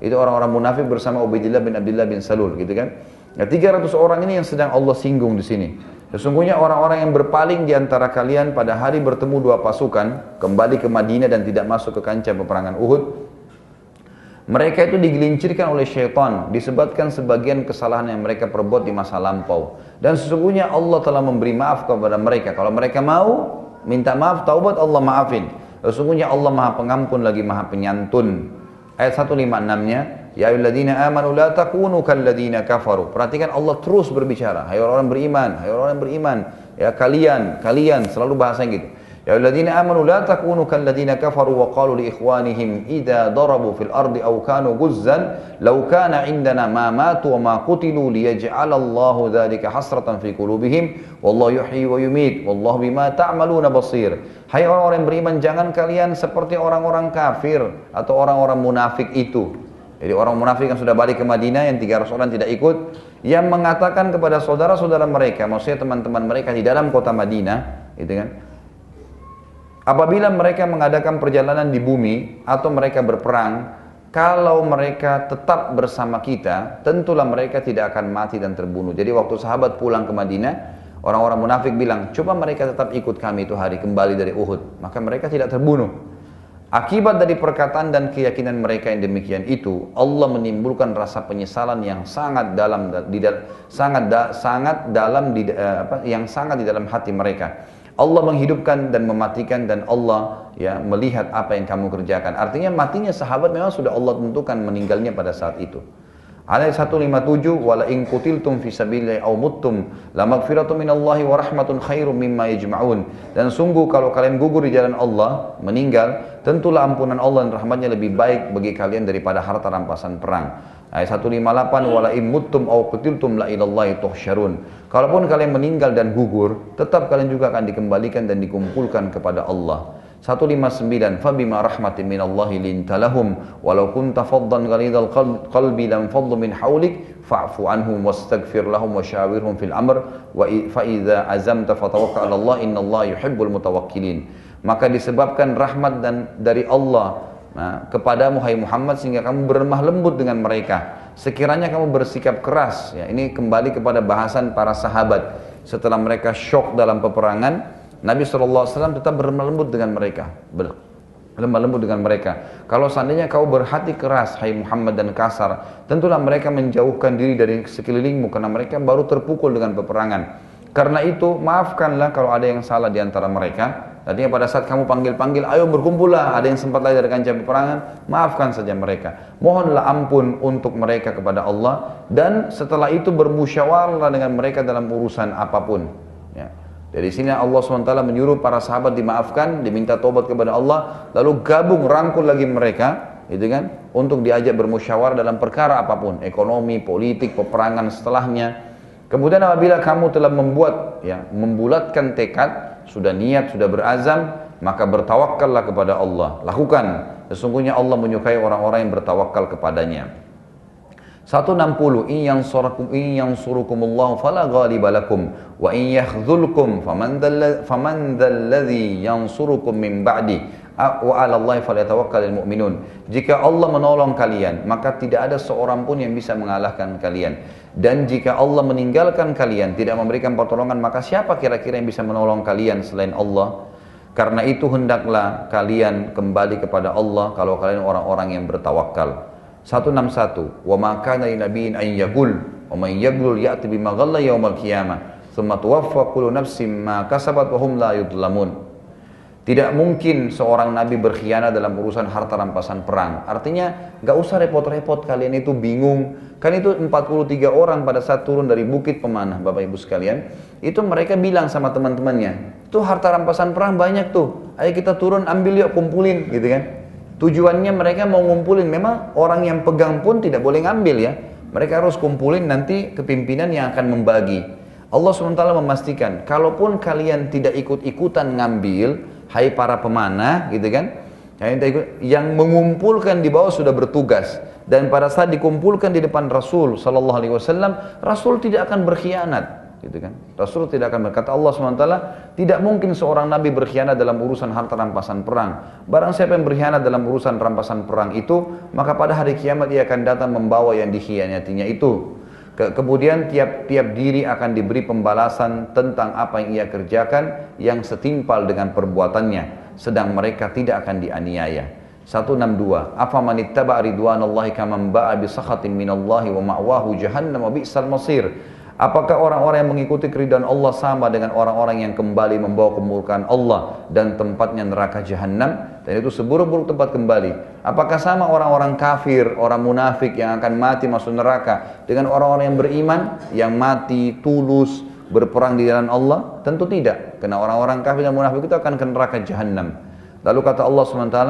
itu orang-orang munafik bersama Ubaidillah bin Abdullah bin Salul, gitu kan? Nah, 300 orang ini yang sedang Allah singgung di sini. Sesungguhnya orang-orang yang berpaling di antara kalian pada hari bertemu dua pasukan, kembali ke Madinah dan tidak masuk ke kancah peperangan Uhud, mereka itu digelincirkan oleh syaitan disebabkan sebagian kesalahan yang mereka perbuat di masa lampau. Dan sesungguhnya Allah telah memberi maaf kepada mereka. Kalau mereka mau minta maaf, taubat, Allah maafin. Sesungguhnya Allah Maha Pengampun lagi Maha Penyantun. Ayat 156-nya, ya ayyuhalladzina amanu la takunu kalladzina kafaru. Perhatikan Allah terus berbicara, hai orang beriman, hai orang beriman. Ya kalian selalu bahasa gitu. Ya alladzina amanu la takunu kalladzina kafaru wa qalu li ikhwanihim idza darabu fil ardi aw kanu guzzan law kana indana ma matu wa ma qutilu liyaj'alallahu dzalika hasratan fi qulubihim wallahu yuhyi wa yumiit wallahu bima ta'maluna basir. Hai orang-orang yang beriman, jangan kalian seperti orang-orang kafir atau orang-orang munafik itu. Jadi orang munafik yang sudah balik ke Madinah yang 300 orang tidak ikut, yang mengatakan kepada saudara-saudara mereka, maksudnya teman-teman mereka di dalam kota Madinah, gitu kan? Apabila mereka mengadakan perjalanan di bumi atau mereka berperang, kalau mereka tetap bersama kita, tentulah mereka tidak akan mati dan terbunuh. Jadi waktu sahabat pulang ke Madinah, orang-orang munafik bilang, coba mereka tetap ikut kami itu hari kembali dari Uhud, maka mereka tidak terbunuh. Akibat dari perkataan dan keyakinan mereka yang demikian itu, Allah menimbulkan rasa penyesalan yang sangat dalam di dalam hati mereka. Allah menghidupkan dan mematikan dan Allah ya melihat apa yang kamu kerjakan. Artinya matinya sahabat memang sudah Allah tentukan meninggalnya pada saat itu. Ayat 157, wala in qutiltum fi sabilillahi aw muttum la maghfiratun minallahi wa rahmatun khairum mimma yajma'un. Dan sungguh kalau kalian gugur di jalan Allah, meninggal, tentulah ampunan Allah dan rahmatnya lebih baik bagi kalian daripada harta rampasan perang. Ayat 158, wala in muttum aw qutiltum la ilallahi tuhsyarun. Kalaupun kalian meninggal dan gugur, tetap kalian juga akan dikembalikan dan dikumpulkan kepada Allah. 159, fabima rahmatin minallahi lintalahum walau kunta faddan ghalidhal qalbi lam faddu min hawlik fa'fu anhum wastaghfir lahum wasyawirhum fil amr wa fa idza azamta fatawakkal 'ala Allah innallaha yuhibbul mutawakkilin. Maka disebabkan rahmat dan dari Allah kepadamu hai Muhammad sehingga kamu berlemah lembut dengan mereka. Sekiranya kamu bersikap keras, ya ini kembali kepada bahasan para sahabat setelah mereka syok dalam peperangan. Nabi SAW tetap berlemah lembut dengan mereka. Berlemah lembut dengan mereka. Kalau seandainya kau berhati keras, hai Muhammad, dan kasar, tentulah mereka menjauhkan diri dari sekelilingmu karena mereka baru terpukul dengan peperangan. Karena itu, maafkanlah kalau ada yang salah di antara mereka. Artinya pada saat kamu panggil-panggil, ayo berkumpullah, ada yang sempat lari dari kancah peperangan, maafkan saja mereka. Mohonlah ampun untuk mereka kepada Allah, dan setelah itu bermusyawarahlah dengan mereka dalam urusan apapun. Ya. Dari sini Allah SWT menyuruh para sahabat dimaafkan, diminta tobat kepada Allah, lalu gabung rangkul lagi mereka, gitu kan, untuk diajak bermusyawarah dalam perkara apapun, ekonomi, politik, peperangan setelahnya. Kemudian apabila kamu telah membulatkan tekad, sudah niat, sudah berazam, maka bertawakkallah kepada Allah. Lakukan. Sesungguhnya Allah menyukai orang-orang yang bertawakal kepadanya. 160, in yansurukumullahu fala ghaliba lakum wa in yakhzulkum faman dzalladzi yansurukum min ba'di wa 'alallahi falyatawakkalul mu'minun. Jika Allah menolong kalian, maka tidak ada seorang pun yang bisa mengalahkan kalian. Dan jika Allah meninggalkan kalian, tidak memberikan pertolongan, maka siapa kira-kira yang bisa menolong kalian selain Allah? Karena itu hendaklah kalian kembali kepada Allah kalau kalian orang-orang yang bertawakal. 161, wa ma kana linabiyyin an yaghul wa man yaghlul ya'ti bima ghalla yaumal qiyamah thumma tuwaffa kullu nafsin ma kasabat wa hum la yudlamun. Tidak mungkin seorang nabi berkhianat dalam urusan harta rampasan perang. Artinya gak usah repot-repot kalian itu bingung. Kan itu 43 orang pada saat turun dari bukit pemanah, Bapak Ibu sekalian. Itu mereka bilang sama teman-temannya, itu harta rampasan perang banyak tuh, ayo kita turun ambil yuk, kumpulin, gitu kan. Tujuannya mereka mau ngumpulin, memang orang yang pegang pun tidak boleh ngambil ya. Mereka harus kumpulin, nanti kepimpinan yang akan membagi. Allah SWT memastikan, kalaupun kalian tidak ikut-ikutan ngambil, hai para pemanah, gitu kan, yang mengumpulkan di bawah sudah bertugas. Dan pada saat dikumpulkan di depan Rasul SAW, Rasul tidak akan berkhianat. Gitu kan? Rasul tidak akan berkata, Allah SWT tidak mungkin seorang nabi berkhianat dalam urusan harta rampasan perang. Barang siapa yang berkhianat dalam urusan rampasan perang itu, maka pada hari kiamat dia akan datang membawa yang dikhianatinya itu. Kemudian tiap-tiap diri akan diberi pembalasan tentang apa yang ia kerjakan yang setimpal dengan perbuatannya, sedang mereka tidak akan dianiaya. 162, afaman ittaba ridwanallahi kaman ba'a bi sakhatin minallahi wa ma'wahu jahannam wa bi'sal masir. Apakah orang-orang yang mengikuti keridhaan Allah sama dengan orang-orang yang kembali membawa kemurkaan Allah dan tempatnya neraka jahanam, dan itu seburuk-buruk tempat kembali? Apakah sama orang-orang kafir, orang munafik yang akan mati masuk neraka dengan orang-orang yang beriman, yang mati tulus, berperang di jalan Allah? Tentu tidak. Karena orang-orang kafir dan munafik itu akan ke neraka Jahannam. Lalu kata Allah SWT,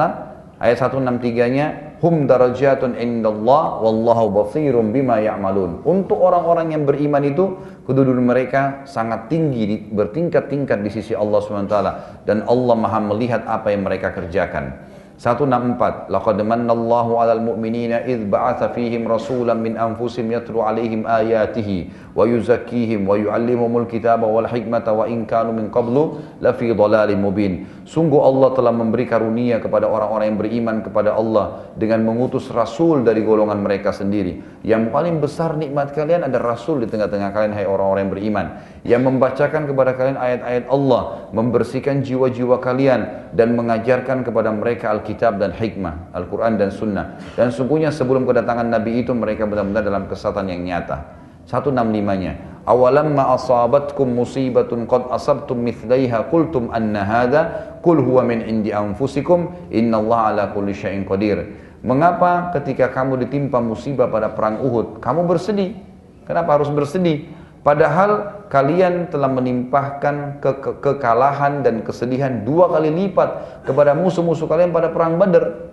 ayat 163-nya, hum darajatun indallah wallahu basirum bima ya'malun. Untuk orang-orang yang beriman itu, kedudukan mereka sangat tinggi, bertingkat-tingkat di sisi Allah SWT. Dan Allah maha melihat apa yang mereka kerjakan. 164, laqad mannallahu 'alal mu'minina idz ba'atsa fihim rasulan min anfusihim yatlu 'alaihim ayatihi wa yuzakkihim wa yu'allimuhumul kitaba wal hikmata wa in kanu min qablu lafi dhalalin mubin. Sungguh Allah telah memberi karunia kepada orang-orang yang beriman kepada Allah dengan mengutus rasul dari golongan mereka sendiri. Yang paling besar nikmat kalian ada rasul di tengah-tengah kalian, hai orang-orang yang beriman, yang membacakan kepada kalian ayat-ayat Allah, membersihkan jiwa-jiwa kalian dan mengajarkan kepada mereka Alkitab dan hikmah, Al-Quran dan Sunnah. Dan sungguhnya sebelum kedatangan Nabi itu mereka benar-benar dalam kesesatan yang nyata. 165-nya, awalamma asabatkum musibatun qad asabtum mithlaiha qultum anna hadha qul huwa min indi anfusikum innallaha ala kulli syai'in qadir. Mengapa ketika kamu ditimpa musibah pada perang Uhud kamu bersedih? Kenapa harus bersedih? Padahal kalian telah menimpahkan kekalahan dan kesedihan 2 kali lipat kepada musuh-musuh kalian pada perang Badar.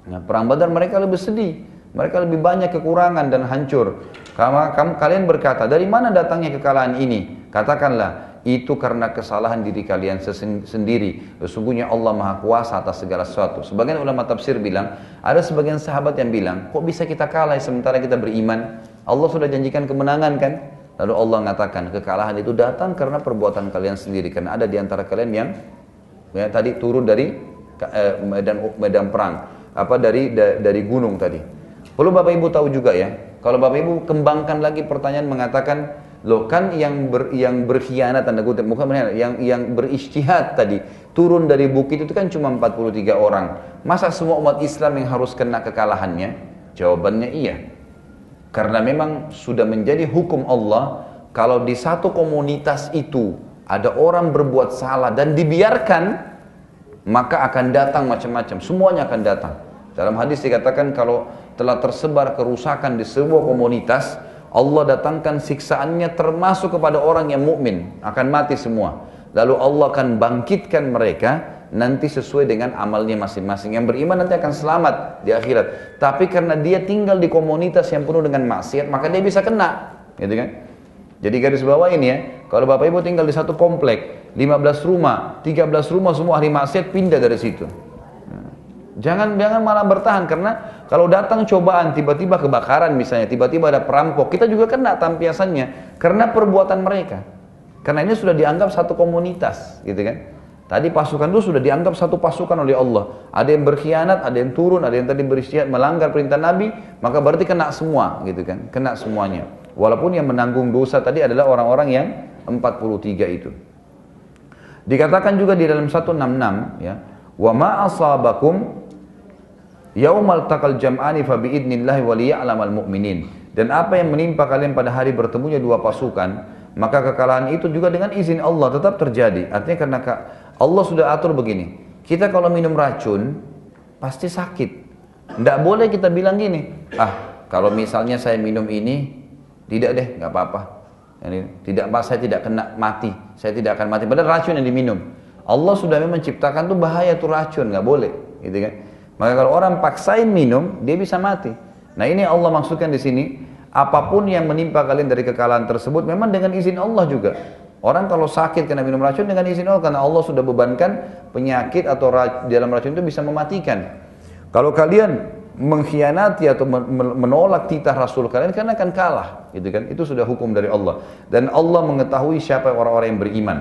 Nah, perang Badar mereka lebih sedih, mereka lebih banyak kekurangan dan hancur. Kalian berkata, dari mana datangnya kekalahan ini? Katakanlah, itu karena kesalahan diri kalian sendiri. Sesungguhnya Allah Maha Kuasa atas segala sesuatu. Sebagian ulama tafsir bilang, ada sebagian sahabat yang bilang, kok bisa kita kalah sementara kita beriman? Allah sudah janjikan kemenangan kan? Lalu Allah mengatakan kekalahan itu datang karena perbuatan kalian sendiri. Karena ada di antara kalian yang tadi turun dari medan perang, dari gunung tadi. Perlu Bapak Ibu tahu juga ya, kalau Bapak Ibu kembangkan lagi pertanyaan mengatakan, loh kan yang berkhianat tanda kutip, bukan berkhianat, yang berijtihad tadi turun dari bukit itu kan cuma 43 orang. Masa semua umat Islam yang harus kena kekalahannya? Jawabannya iya. Karena memang sudah menjadi hukum Allah, kalau di satu komunitas itu ada orang berbuat salah dan dibiarkan, maka akan datang macam-macam, semuanya akan datang. Dalam hadis dikatakan kalau telah tersebar kerusakan di sebuah komunitas, Allah datangkan siksaannya termasuk kepada orang yang mukmin, akan mati semua. Lalu Allah akan bangkitkan mereka nanti sesuai dengan amalnya masing-masing. Yang beriman nanti akan selamat di akhirat. Tapi karena dia tinggal di komunitas yang penuh dengan maksiat, maka dia bisa kena, gitu kan? Jadi garis bawah ini ya, kalau Bapak Ibu tinggal di satu komplek, 15 rumah, 13 rumah semua ahli maksiat, pindah dari situ. Jangan malah bertahan, karena kalau datang cobaan, tiba-tiba kebakaran misalnya, tiba-tiba ada perampok, kita juga kena tampiasannya karena perbuatan mereka. Karena ini sudah dianggap satu komunitas, gitu kan? Tadi pasukan itu sudah dianggap satu pasukan oleh Allah. Ada yang berkhianat, ada yang turun, ada yang tadi beristihad melanggar perintah Nabi, maka berarti kena semua, gitu kan? Kena semuanya. Walaupun yang menanggung dosa tadi adalah orang-orang yang 43 itu. Dikatakan juga di dalam 166 ya, wa ma asabakum yaumal taqal jam'ani fa bi idnillahi wa liya'lamal mu'minin. Dan apa yang menimpa kalian pada hari bertemunya dua pasukan, maka kekalahan itu juga dengan izin Allah tetap terjadi. Artinya karena Allah sudah atur begini, kita kalau minum racun pasti sakit. Tidak boleh kita bilang gini, kalau misalnya saya minum ini, tidak deh, nggak apa-apa. Saya tidak kena mati, saya tidak akan mati. Padahal racun yang diminum, Allah sudah memang menciptakan tuh bahaya tuh racun, nggak boleh, gitu kan? Maka kalau orang paksain minum, dia bisa mati. Nah ini Allah maksudkan di sini, apapun yang menimpa kalian dari kekalahan tersebut, memang dengan izin Allah juga. Orang kalau sakit kena minum racun dengan izin Allah, karena Allah sudah bebankan penyakit atau dalam racun itu bisa mematikan. Kalau kalian mengkhianati atau menolak titah Rasul kalian akan kalah, gitu kan? Itu sudah hukum dari Allah. Dan Allah mengetahui siapa orang-orang yang beriman.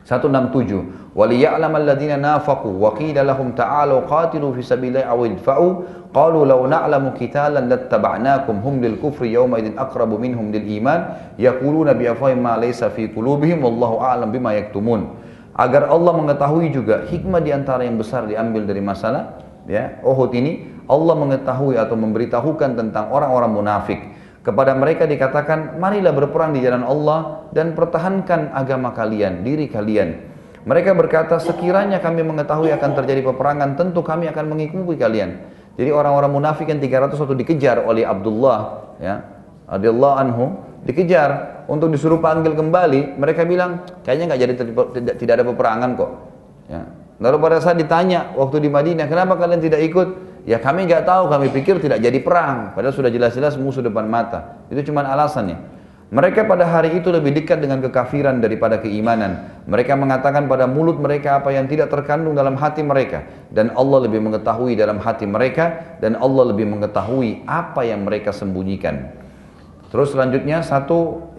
167 وَلِيَعْلَمَ الَّذِينَ نَافَقُوا وَقِيلَ لَهُمْ تَعَالَوْا قَاتِلُوا فِي سَبِيلِ اللَّهِ أَوِ ادْفَعُوا قَالُوا لَوْ نَعْلَمُ قِتَالًا لَاتَّبَعْنَاكُمْ هُمْ لِلْكُفْرِ يَوْمَئِذٍ أَقْرَبُ مِنْهُمْ لِلْإِيمَانِ يَقُولُونَ بِأَفْوَاهِهِمْ مَا لَيْسَ فِي قُلُوبِهِمْ وَاللَّهُ أَعْلَمُ بِمَا يَكْتُمُونَ. Agar Allah mengetahui juga hikmah di antara yang besar diambil dari masalah ya Uhud ini, Allah mengetahui atau memberitahukan tentang orang-orang munafik. Kepada mereka dikatakan, marilah berperang di jalan Allah dan pertahankan agama kalian, diri kalian. Mereka berkata, sekiranya kami mengetahui akan terjadi peperangan, tentu kami akan mengikuti kalian. Jadi orang-orang munafik yang 300 waktu dikejar oleh Abdullah, ya, radhiyallahu anhu, dikejar. untuk disuruh panggil kembali, mereka bilang kayaknya nggak jadi tidak ada peperangan kok. Ya. Lalu pada saat ditanya waktu di Madinah, kenapa kalian tidak ikut? Ya kami nggak tahu, kami pikir tidak jadi perang. Padahal sudah jelas-jelas musuh depan mata. Itu cuma alasannya. Mereka pada hari itu lebih dekat dengan kekafiran daripada keimanan. Mereka mengatakan pada mulut mereka apa yang tidak terkandung dalam hati mereka. Dan Allah lebih mengetahui dalam hati mereka. Dan Allah lebih mengetahui apa yang mereka sembunyikan. Terus selanjutnya 68.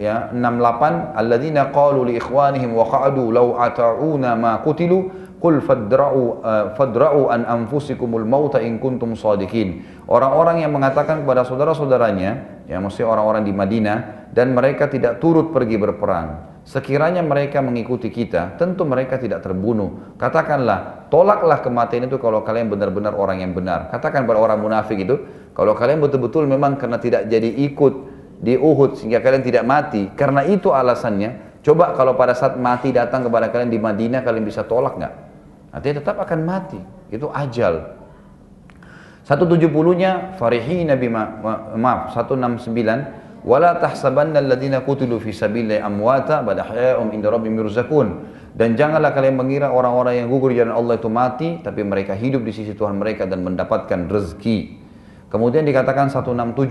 Alladzina qalu li ikhwanihim wa qa'adu law ata'una ma qutilu. Qul fadra'u an anfusikumul mauta in kuntum shadiqin. Orang-orang yang mengatakan kepada saudara-saudaranya, ya maksudnya orang-orang di Madinah, dan mereka tidak turut pergi berperang. Sekiranya mereka mengikuti kita, tentu mereka tidak terbunuh. Katakanlah, tolaklah kematian itu kalau kalian benar-benar orang yang benar. Katakan pada orang munafik itu, kalau kalian betul-betul memang karena tidak jadi ikut di Uhud sehingga kalian tidak mati, karena itu alasannya, coba kalau pada saat mati datang kepada kalian di Madinah, kalian bisa tolak nggak? Artinya tetap akan mati, itu ajal. 170-nya farihina bima, maaf 169, wala tahsabanna alladziina qutilu fi sabilillahi amwata bal ahya'un 'inda rabbihim yurzaqun. Dan janganlah kalian mengira orang-orang yang gugur di jalan Allah itu mati, tapi mereka hidup di sisi Tuhan mereka dan mendapatkan rezeki. Kemudian dikatakan 170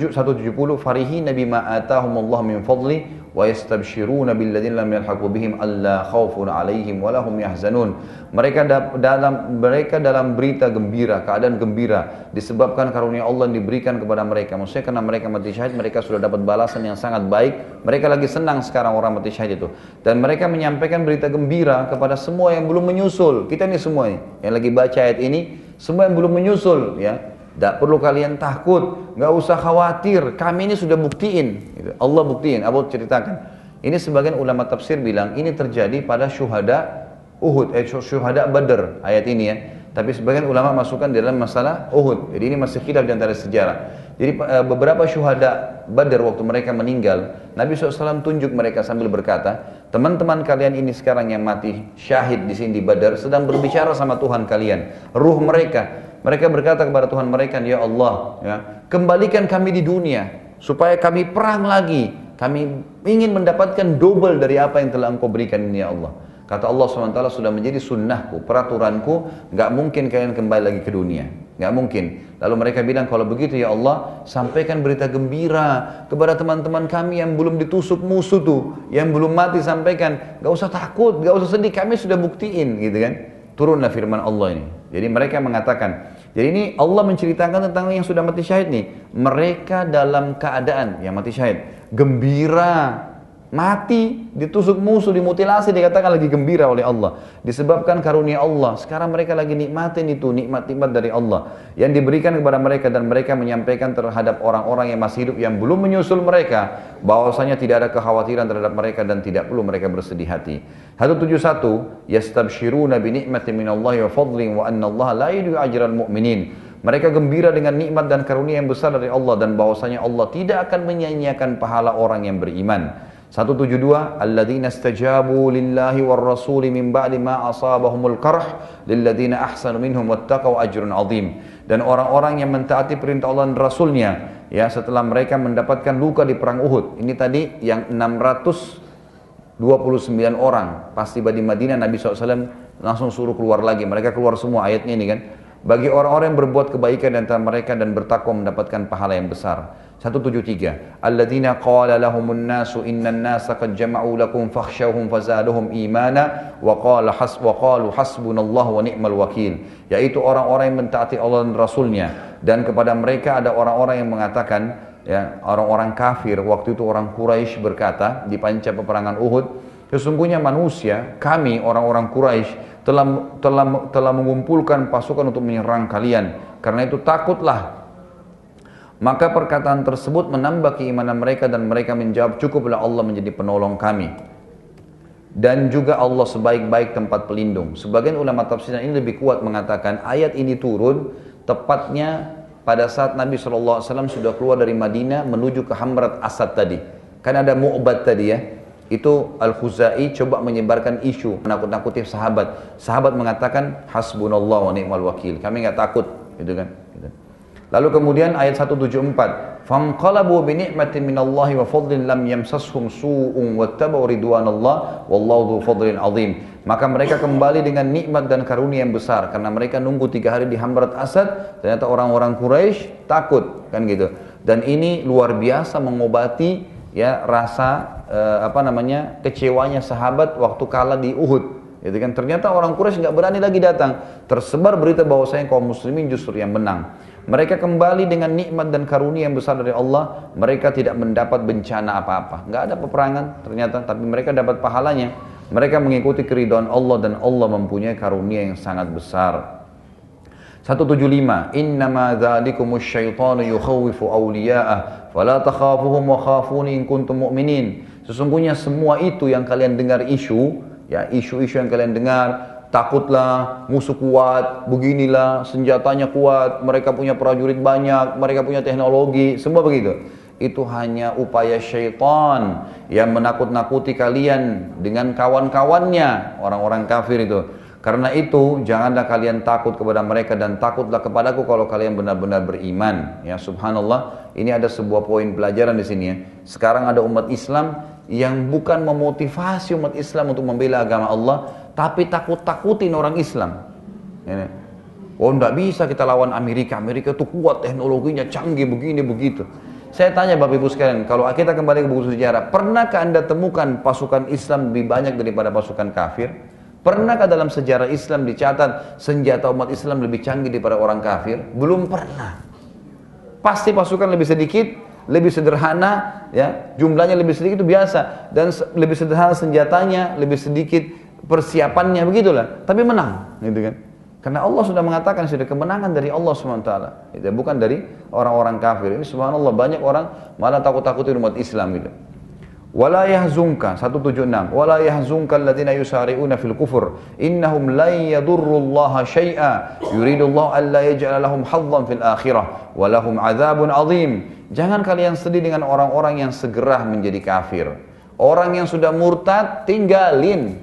farihina bima atahumullah min fadli wa yastabshiruna billadzina lam yalhaqu bihim alla khaufun 'alaihim wa lahum yahzanun. Mereka dalam berita gembira, keadaan gembira disebabkan karunia Allah yang diberikan kepada mereka. Maksudnya karena mereka mati syahid, mereka sudah dapat balasan yang sangat baik. Mereka lagi senang sekarang orang mati syahid itu. Dan mereka menyampaikan berita gembira kepada semua yang belum menyusul. Kita ini semua ini yang lagi baca ayat ini, semua yang belum menyusul, ya. Tidak perlu kalian takut, nggak usah khawatir, kami ini sudah buktiin. Allah buktiin, Abu ceritakan. Ini sebagian ulama tafsir bilang, ini terjadi pada syuhada Uhud, syuhada Badr, ayat ini ya. Tapi sebagian ulama masukkan di dalam masalah Uhud. Jadi ini masih khilaf di antara sejarah. Jadi beberapa syuhada Badr waktu mereka meninggal, Nabi SAW tunjuk mereka sambil berkata, teman-teman kalian ini sekarang yang mati syahid di sini di Badr sedang berbicara sama Tuhan kalian, ruh mereka. Mereka berkata kepada Tuhan mereka, ya Allah, ya, kembalikan kami di dunia supaya kami perang lagi. Kami ingin mendapatkan double dari apa yang telah Engkau berikan ini, ya Allah. Kata Allah SWT, sudah menjadi sunnahku, peraturanku, nggak mungkin kalian kembali lagi ke dunia, nggak mungkin. Lalu mereka bilang, kalau begitu ya Allah, sampaikan berita gembira kepada teman-teman kami yang belum ditusuk musuh tuh, yang belum mati, sampaikan, nggak usah takut, nggak usah sedih, kami sudah buktiin, gitu kan. Turunlah firman Allah ini. Jadi mereka mengatakan, jadi ini Allah menceritakan tentang yang sudah mati syahid nih. Mereka dalam keadaan yang mati syahid gembira, mati, ditusuk musuh, dimutilasi, dikatakan lagi gembira oleh Allah. Disebabkan karunia Allah. Sekarang mereka lagi nikmatin itu, nikmat-nikmat dari Allah yang diberikan kepada mereka, dan mereka menyampaikan terhadap orang-orang yang masih hidup yang belum menyusul mereka, bahwasanya tidak ada kekhawatiran terhadap mereka dan tidak perlu mereka bersedih hati. 171, yastabshiruna bi ni'matin minallahi wa fadlin wa anna Allah la yudhi'u ajral mu'minin. Mereka gembira dengan nikmat dan karunia yang besar dari Allah, dan bahwasanya Allah tidak akan menyia-nyiakan pahala orang yang beriman. 172, alladzina istajabu lillahi war rasuli min ba'di ma asabahumul qarh lilladzina ahsanu minhum wattaqau ajrun azim. Dan orang-orang yang mentaati perintah Allah dan Rasulnya, ya, setelah mereka mendapatkan luka di perang Uhud. Ini tadi yang 629 orang pas tiba di Madinah, Nabi SAW langsung suruh keluar lagi. Mereka keluar semua, ayatnya ini kan. Bagi orang-orang yang berbuat kebaikan di antara mereka dan bertakwa mendapatkan pahala yang besar. 173, alladzina qala lahumun nasu innan nasa qad jama'u lakum fakhshawhum fazaduhum imana wa qalu hasbunallahu wa ni'mal wakil. Yaitu orang-orang yang mentaati Allah dan Rasulnya, dan kepada mereka ada orang-orang yang mengatakan, ya, orang-orang kafir waktu itu, orang Quraisy berkata di panca peperangan Uhud, sesungguhnya manusia, kami orang-orang Quraisy telah mengumpulkan pasukan untuk menyerang kalian, karena itu takutlah. Maka perkataan tersebut menambah keimanan mereka, dan mereka menjawab, cukuplah Allah menjadi penolong kami, dan juga Allah sebaik-baik tempat pelindung. Sebagian ulama tafsir ini lebih kuat mengatakan ayat ini turun tepatnya pada saat Nabi SAW sudah keluar dari Madinah menuju ke Hamrat Asad tadi. Kan ada Mu'bad tadi ya. Itu Al-Khuzai coba menyebarkan isu, menakut-nakuti sahabat. Sahabat mengatakan, hasbunallah wa ni'mal wakil. Kami nggak takut, gitu kan. Gitu. Lalu kemudian ayat 174, "Fanqalabu bi ni'matin minallahi wa fadlin lam yamsashum su'un wattaba'u ridwanallah wallahu dzu fadlin 'adzim." Maka mereka kembali dengan nikmat dan karunia yang besar karena mereka nunggu 3 hari di Hamrat Asad, ternyata orang-orang Quraisy takut kan gitu. Dan ini luar biasa mengobati ya rasa kecewanya sahabat waktu kalah di Uhud. Gitu kan, ternyata orang Quraisy nggak berani lagi datang. Tersebar berita bahwasanya kaum muslimin justru yang menang. Mereka kembali dengan nikmat dan karunia yang besar dari Allah. Mereka tidak mendapat bencana apa-apa. Nggak ada peperangan ternyata, tapi mereka dapat pahalanya. Mereka mengikuti keridhaan Allah dan Allah mempunyai karunia yang sangat besar. 175, "Innama dzalikumus syaitanu yukhawwifu awliya'ah, fala takhafuhum wa khafuni in kuntum mu'minin." Sesungguhnya semua itu yang kalian dengar isu yang kalian dengar, takutlah, musuh kuat, beginilah, senjatanya kuat, mereka punya prajurit banyak, mereka punya teknologi, semua begitu. Itu hanya upaya syaitan yang menakut-nakuti kalian dengan kawan-kawannya, orang-orang kafir itu. Karena itu, janganlah kalian takut kepada mereka dan takutlah kepadaku kalau kalian benar-benar beriman. Ya, subhanallah, ini ada sebuah poin pelajaran di sini ya. Sekarang ada umat Islam yang bukan memotivasi umat Islam untuk membela agama Allah, tapi takut-takutin orang Islam. Ini. Oh, enggak bisa kita lawan Amerika. Amerika itu kuat, teknologinya canggih, begini, begitu. Saya tanya Bapak Ibu sekalian, kalau kita kembali ke buku sejarah, pernahkah Anda temukan pasukan Islam lebih banyak daripada pasukan kafir? Pernahkah dalam sejarah Islam dicatat senjata umat Islam lebih canggih daripada orang kafir? Belum pernah. Pasti pasukan lebih sedikit, lebih sederhana, ya, jumlahnya lebih sedikit itu biasa, dan lebih sederhana senjatanya, lebih sedikit persiapannya, begitulah. Tapi menang, gitu kan? Karena Allah sudah mengatakan sudah kemenangan dari Allah SWT, gitu, bukan dari orang-orang kafir. Ini subhanallah banyak orang malah takut-takutin umat Islam gitu. Wala yahzunka 176 wala yahzunka alladziina yusari'una fil kufur innahum lan yadurrullaha syai'a yuridullahu alla yaj'ala lahum hazzan fil akhirah wa lahum 'adzabun 'adzim. Jangan kalian sedih dengan orang-orang yang segera menjadi kafir. Orang yang sudah murtad tinggalin.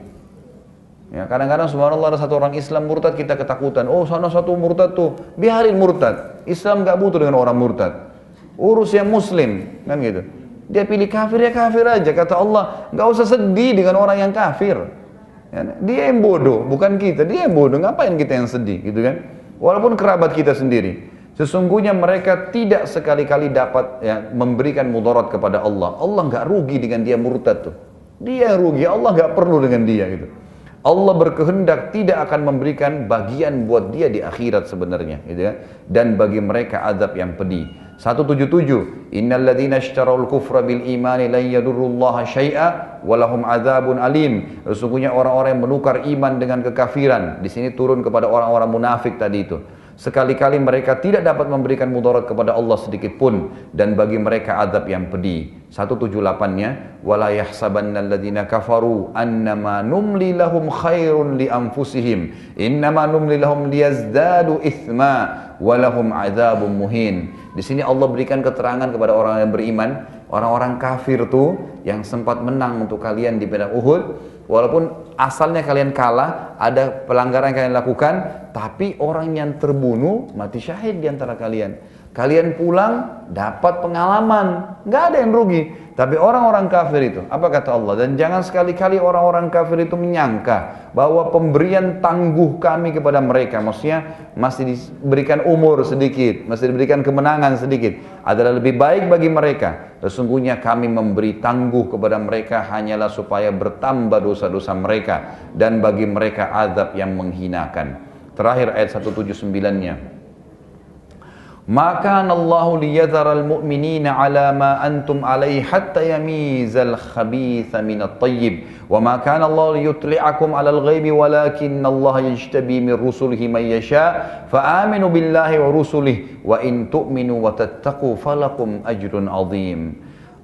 Ya, kadang-kadang subhanallah ada satu orang Islam murtad kita ketakutan. Oh, sana satu murtad tuh, biarin murtad. Islam enggak butuh dengan orang murtad. Urus yang muslim, kan gitu. Dia pilih kafir, ya kafir aja. Kata Allah, nggak usah sedih dengan orang yang kafir. Ya, dia yang bodoh, bukan kita. Dia yang bodoh, ngapain kita yang sedih, gitu kan? Walaupun kerabat kita sendiri. Sesungguhnya mereka tidak sekali-kali dapat memberikan mudarat kepada Allah. Allah nggak rugi dengan dia murtad tuh. Dia yang rugi, Allah nggak perlu dengan dia gitu. Allah berkehendak tidak akan memberikan bagian buat dia di akhirat sebenarnya, gitu ya. Dan bagi mereka azab yang pedih. 177, innal ladzina ishtarawul kufra bil imani lan yadurrullaha syai'a wa lahum adzabun alim. Sesungguhnya orang-orang yang menukar iman dengan kekafiran, di sini turun kepada orang-orang munafik tadi itu. Sekali-kali mereka tidak dapat memberikan mudarat kepada Allah sedikit pun, dan bagi mereka azab yang pedih. 178-nya, wala yahsabannal ladzina kafaru annama numli lahum khairun li anfusihim innama numli lahum liyazdadu itsma wa lahum adzabun muhin. Di sini Allah berikan keterangan kepada orang yang beriman, orang-orang kafir tuh yang sempat menang untuk kalian di medan Uhud, walaupun asalnya kalian kalah, ada pelanggaran yang kalian lakukan, tapi orang yang terbunuh mati syahid di antara kalian. Kalian pulang dapat pengalaman, nggak ada yang rugi. Tapi orang-orang kafir itu, apa kata Allah? Dan jangan sekali-kali orang-orang kafir itu menyangka bahwa pemberian tangguh kami kepada mereka, maksudnya masih diberikan umur sedikit, masih diberikan kemenangan sedikit, adalah lebih baik bagi mereka. Sesungguhnya kami memberi tangguh kepada mereka hanyalah supaya bertambah dosa-dosa mereka, dan bagi mereka azab yang menghinakan. Terakhir ayat 179-nya. Maka Allahu liyadharal mu'minina ala ma antum alaihi hatta yamizal khabitha minat tayyib wa ma kana Allah liyutli'akum alal ghaibi walakin Allah yajtabi min rusulihi man yasha fa aminu billahi wa rusulihi wa in tu'minu wa tattaqu falakum ajrun azim.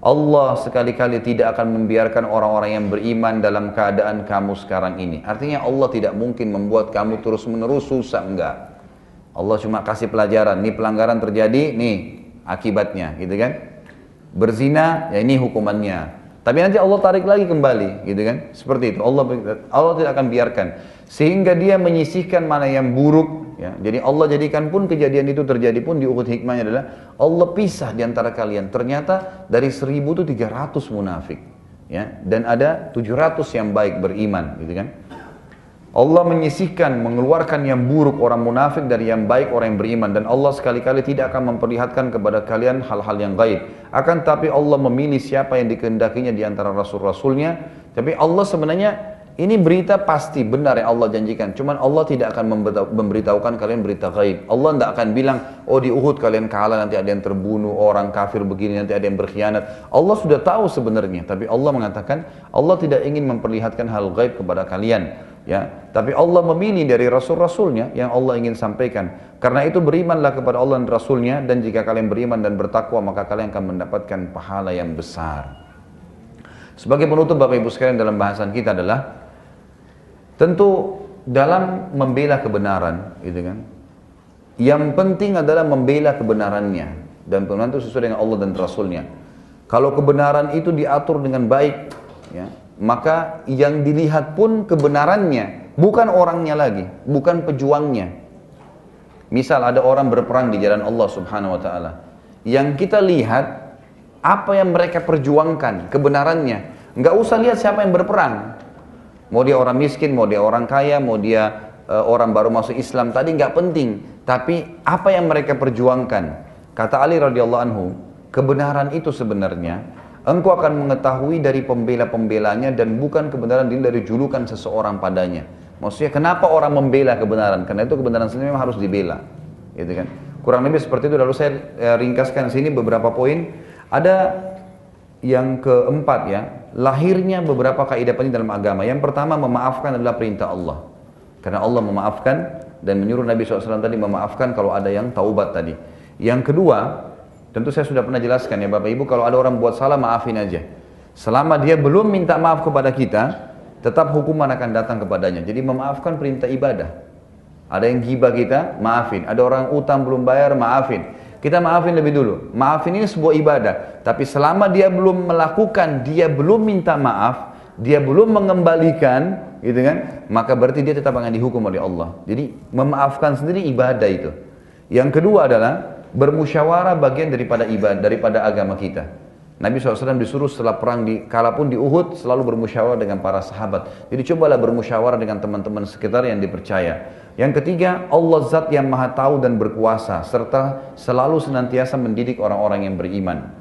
Allah sekali-kali tidak akan membiarkan orang-orang yang beriman dalam keadaan kamu sekarang ini. Artinya Allah tidak mungkin membuat kamu terus-menerus susah, enggak. Allah cuma kasih pelajaran, nih pelanggaran terjadi, nih akibatnya, gitu kan? Berzina, ya ini hukumannya. Tapi nanti Allah tarik lagi kembali, gitu kan? Seperti itu. Allah tidak akan biarkan, sehingga Dia menyisihkan mana yang buruk Ya. Jadi Allah jadikan pun kejadian itu terjadi pun di Uhud, hikmahnya adalah Allah pisah di antara kalian. Ternyata dari 1.000 itu 300 munafik. Ya. Dan ada 700 yang baik beriman, gitu kan. Allah menyisihkan, mengeluarkan yang buruk orang munafik dari yang baik orang yang beriman. Dan Allah sekali-kali tidak akan memperlihatkan kepada kalian hal-hal yang gaib. Akan tapi Allah memilih siapa yang dikehendakinya di antara rasul-rasulnya. Tapi Allah sebenarnya, ini berita pasti benar yang Allah janjikan. Cuman Allah tidak akan memberitahukan kalian berita gaib. Allah tidak akan bilang, oh di Uhud kalian kalah, nanti ada yang terbunuh, orang kafir begini, nanti ada yang berkhianat. Allah sudah tahu sebenarnya. Tapi Allah mengatakan, Allah tidak ingin memperlihatkan hal gaib kepada kalian. Ya, tapi Allah memilih dari rasul-rasulnya yang Allah ingin sampaikan. Karena itu berimanlah kepada Allah dan Rasulnya, dan jika kalian beriman dan bertakwa maka kalian akan mendapatkan pahala yang besar. Sebagai penutup Bapak Ibu sekalian, dalam bahasan kita adalah tentu dalam membela kebenaran, gitu kan. Yang penting adalah membela kebenarannya dan kebenaran itu sesuai dengan Allah dan Rasulnya. Kalau kebenaran itu diatur dengan baik, ya, maka yang dilihat pun kebenarannya, bukan orangnya lagi, bukan pejuangnya. Misal ada orang berperang di jalan Allah Subhanahu wa ta'ala, yang kita lihat apa yang mereka perjuangkan, kebenarannya. Nggak usah lihat siapa yang berperang, mau dia orang miskin, mau dia orang kaya, mau dia orang baru masuk Islam, tadi nggak penting. Tapi apa yang mereka perjuangkan. Kata Ali radhiyallahu anhu, kebenaran itu sebenarnya engkau akan mengetahui dari pembela-pembelanya dan bukan kebenaran dari julukan seseorang padanya. Maksudnya kenapa orang membela kebenaran? Karena itu kebenaran sendiri memang harus dibela, gitu kan? Kurang lebih seperti itu. Lalu saya ringkaskan sini beberapa poin. Ada yang keempat, ya, lahirnya beberapa kaidah penting dalam agama. Yang pertama, memaafkan adalah perintah Allah. Karena Allah memaafkan dan menyuruh Nabi SAW tadi memaafkan kalau ada yang taubat tadi. Yang kedua, tentu saya sudah pernah jelaskan ya Bapak Ibu, kalau ada orang buat salah maafin aja. Selama dia belum minta maaf kepada kita, tetap hukuman akan datang kepadanya. Jadi memaafkan perintah ibadah. Ada yang gibah kita, maafin. Ada orang utang belum bayar, maafin. Kita maafin lebih dulu. Maafin ini sebuah ibadah. Tapi selama dia belum melakukan, dia belum minta maaf, dia belum mengembalikan, gitu kan, maka berarti dia tetap akan dihukum oleh Allah. Jadi memaafkan sendiri ibadah itu. Yang kedua adalah bermusyawarah bagian daripada ibadah, daripada agama kita. Nabi SAW disuruh setelah perang, kalaupun di Uhud, selalu bermusyawarah dengan para sahabat. Jadi cobalah bermusyawarah dengan teman-teman sekitar yang dipercaya. Yang ketiga, Allah zat yang maha tahu dan berkuasa, serta selalu senantiasa mendidik orang-orang yang beriman.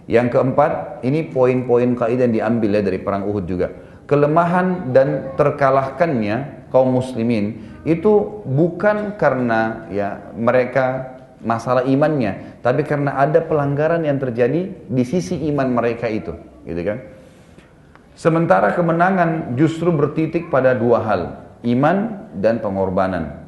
Yang keempat, ini poin-poin kaidah yang diambil ya dari perang Uhud juga. Kelemahan dan terkalahkannya kaum muslimin itu bukan karena ya mereka masalah imannya, tapi karena ada pelanggaran yang terjadi di sisi iman mereka itu, gitu kan. Sementara kemenangan justru bertitik pada dua hal, iman dan pengorbanan.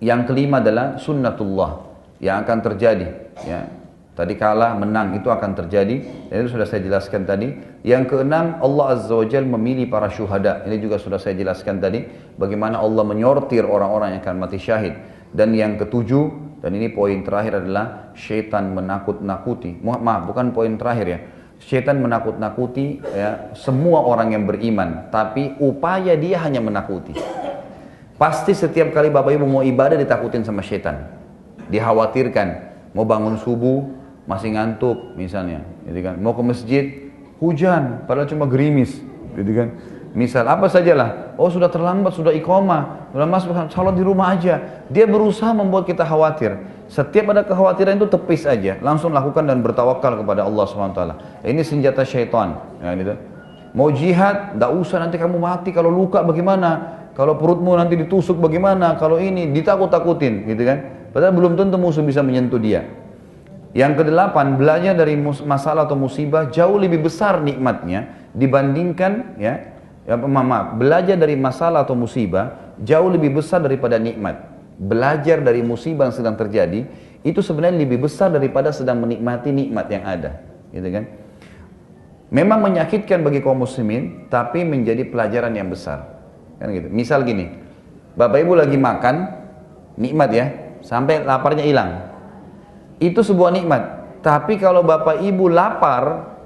Yang kelima adalah sunnatullah yang akan terjadi, ya. Tadi kalah, menang, itu akan terjadi, dan itu sudah saya jelaskan tadi. Yang keenam, Allah Azza wa Jalla memilih para syuhada. Ini juga sudah saya jelaskan tadi, bagaimana Allah menyortir orang-orang yang akan mati syahid. Dan yang ketujuh, dan ini poin terakhir adalah syaitan menakut-nakuti. Maaf, bukan poin terakhir ya. Syaitan menakut-nakuti ya, semua orang yang beriman, tapi upaya dia hanya menakuti. Pasti setiap kali Bapak Ibu mau ibadah ditakutin sama syaitan. Dikhawatirkan, mau bangun subuh masih ngantuk misalnya, gitu kan. Mau ke masjid hujan, padahal cuma gerimis, gitu kan. Misal apa sajalah, oh sudah terlambat, sudah iqamah, sudah masuk salat di rumah aja. Dia berusaha membuat kita khawatir. Setiap ada kekhawatiran itu tepis aja, langsung lakukan dan bertawakal kepada Allah SWT. Ini senjata syaitan, ya, gitu. Mau jihad, tidak usah, nanti kamu mati, kalau luka bagaimana, kalau perutmu nanti ditusuk bagaimana, kalau ini ditakut-takutin, gitu kan. Padahal belum tentu musuh bisa menyentuh dia. Yang kedelapan, belajar dari masalah atau musibah jauh lebih besar nikmatnya dibandingkan belajar dari masalah atau musibah jauh lebih besar daripada nikmat. Belajar dari musibah yang sedang terjadi itu sebenarnya lebih besar daripada sedang menikmati nikmat yang ada, gitu kan. Memang menyakitkan bagi kaum muslimin, tapi menjadi pelajaran yang besar, kan gitu. Misal gini, Bapak Ibu lagi makan, nikmat ya, sampai laparnya hilang. Itu sebuah nikmat. Tapi kalau Bapak Ibu lapar,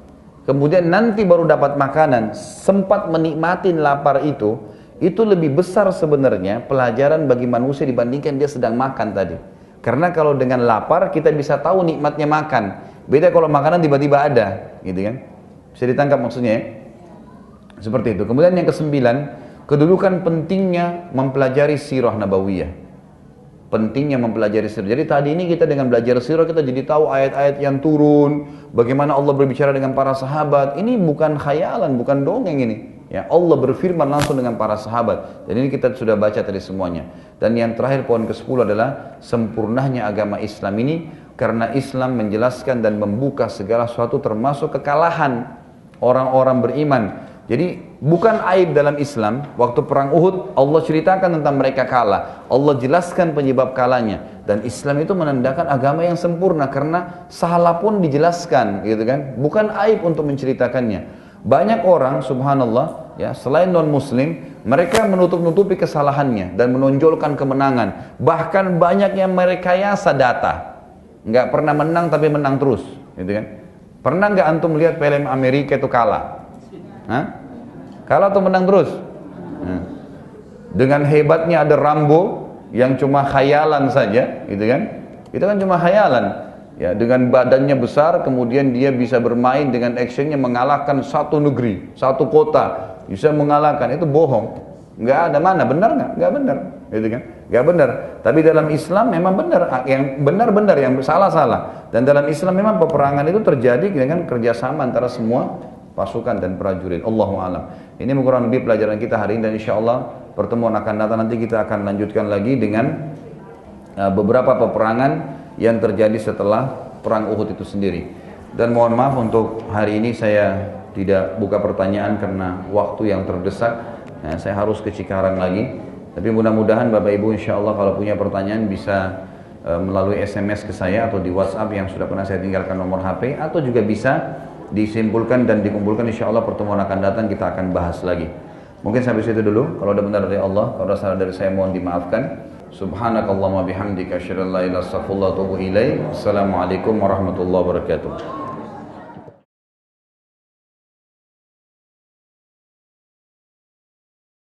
kemudian nanti baru dapat makanan, sempat menikmati lapar itu Itu lebih besar sebenarnya pelajaran bagi manusia dibandingkan dia sedang makan tadi. Karena kalau dengan lapar kita bisa tahu nikmatnya makan. Beda kalau makanan tiba-tiba ada, gitu kan? Bisa ditangkap maksudnya ya? Seperti itu. Kemudian yang kesembilan, kedudukan pentingnya mempelajari sirah nabawiyah. Pentingnya mempelajari sirah. Jadi tadi ini kita dengan belajar sirah kita jadi tahu ayat-ayat yang turun, bagaimana Allah berbicara dengan para sahabat. Ini bukan khayalan, bukan dongeng ini. Ya, Allah berfirman langsung dengan para sahabat. Dan ini kita sudah baca tadi semuanya. Dan yang terakhir poin ke-10 adalah sempurnanya agama Islam ini karena Islam menjelaskan dan membuka segala sesuatu termasuk kekalahan orang-orang beriman. Jadi bukan aib dalam Islam, waktu perang Uhud Allah ceritakan tentang mereka kalah. Allah jelaskan penyebab kalahnya. Dan Islam itu menandakan agama yang sempurna karena salah pun dijelaskan, gitu kan? Bukan aib untuk menceritakannya. Banyak orang, subhanallah, ya, selain non-muslim, mereka menutup-nutupi kesalahannya dan menonjolkan kemenangan. Bahkan banyak yang merekayasa data. Nggak pernah menang tapi menang terus, gitu kan? Pernah nggak antum melihat film Amerika itu kalah? Hah? Kalah atau menang terus? Dengan hebatnya ada Rambo yang cuma khayalan saja, gitu kan? Itu kan cuma khayalan. Ya, dengan badannya besar, kemudian dia bisa bermain dengan actionnya mengalahkan satu negeri, satu kota, bisa mengalahkan. Itu bohong. Nggak ada mana, benar nggak? Nggak benar, gitu kan? Nggak benar. Tapi dalam Islam memang benar, yang benar-benar, yang salah-salah. Dan dalam Islam memang peperangan itu terjadi dengan kerjasama antara semua pasukan dan prajurit. Allahu a'lam. Ini kurang lebih pelajaran kita hari ini dan insya Allah pertemuan akan datang nanti kita akan lanjutkan lagi dengan beberapa peperangan yang terjadi setelah perang Uhud itu sendiri. Dan mohon maaf untuk hari ini saya tidak buka pertanyaan karena waktu yang terdesak. Nah, saya harus ke Cikarang lagi. Tapi mudah-mudahan Bapak Ibu insya Allah kalau punya pertanyaan bisa melalui SMS ke saya atau di WhatsApp yang sudah pernah saya tinggalkan nomor HP, atau juga bisa disimpulkan dan dikumpulkan. Insya Allah pertemuan akan datang kita akan bahas lagi. Mungkin sampai situ dulu. Kalau ada benar dari Allah, kalau ada salah dari saya mohon dimaafkan. Subhanakallahumma bihamdika asyhadu an la ilaha illa anta astaghfiruka wa atubu ilaik. Assalamualaikum warahmatullahi wabarakatuh.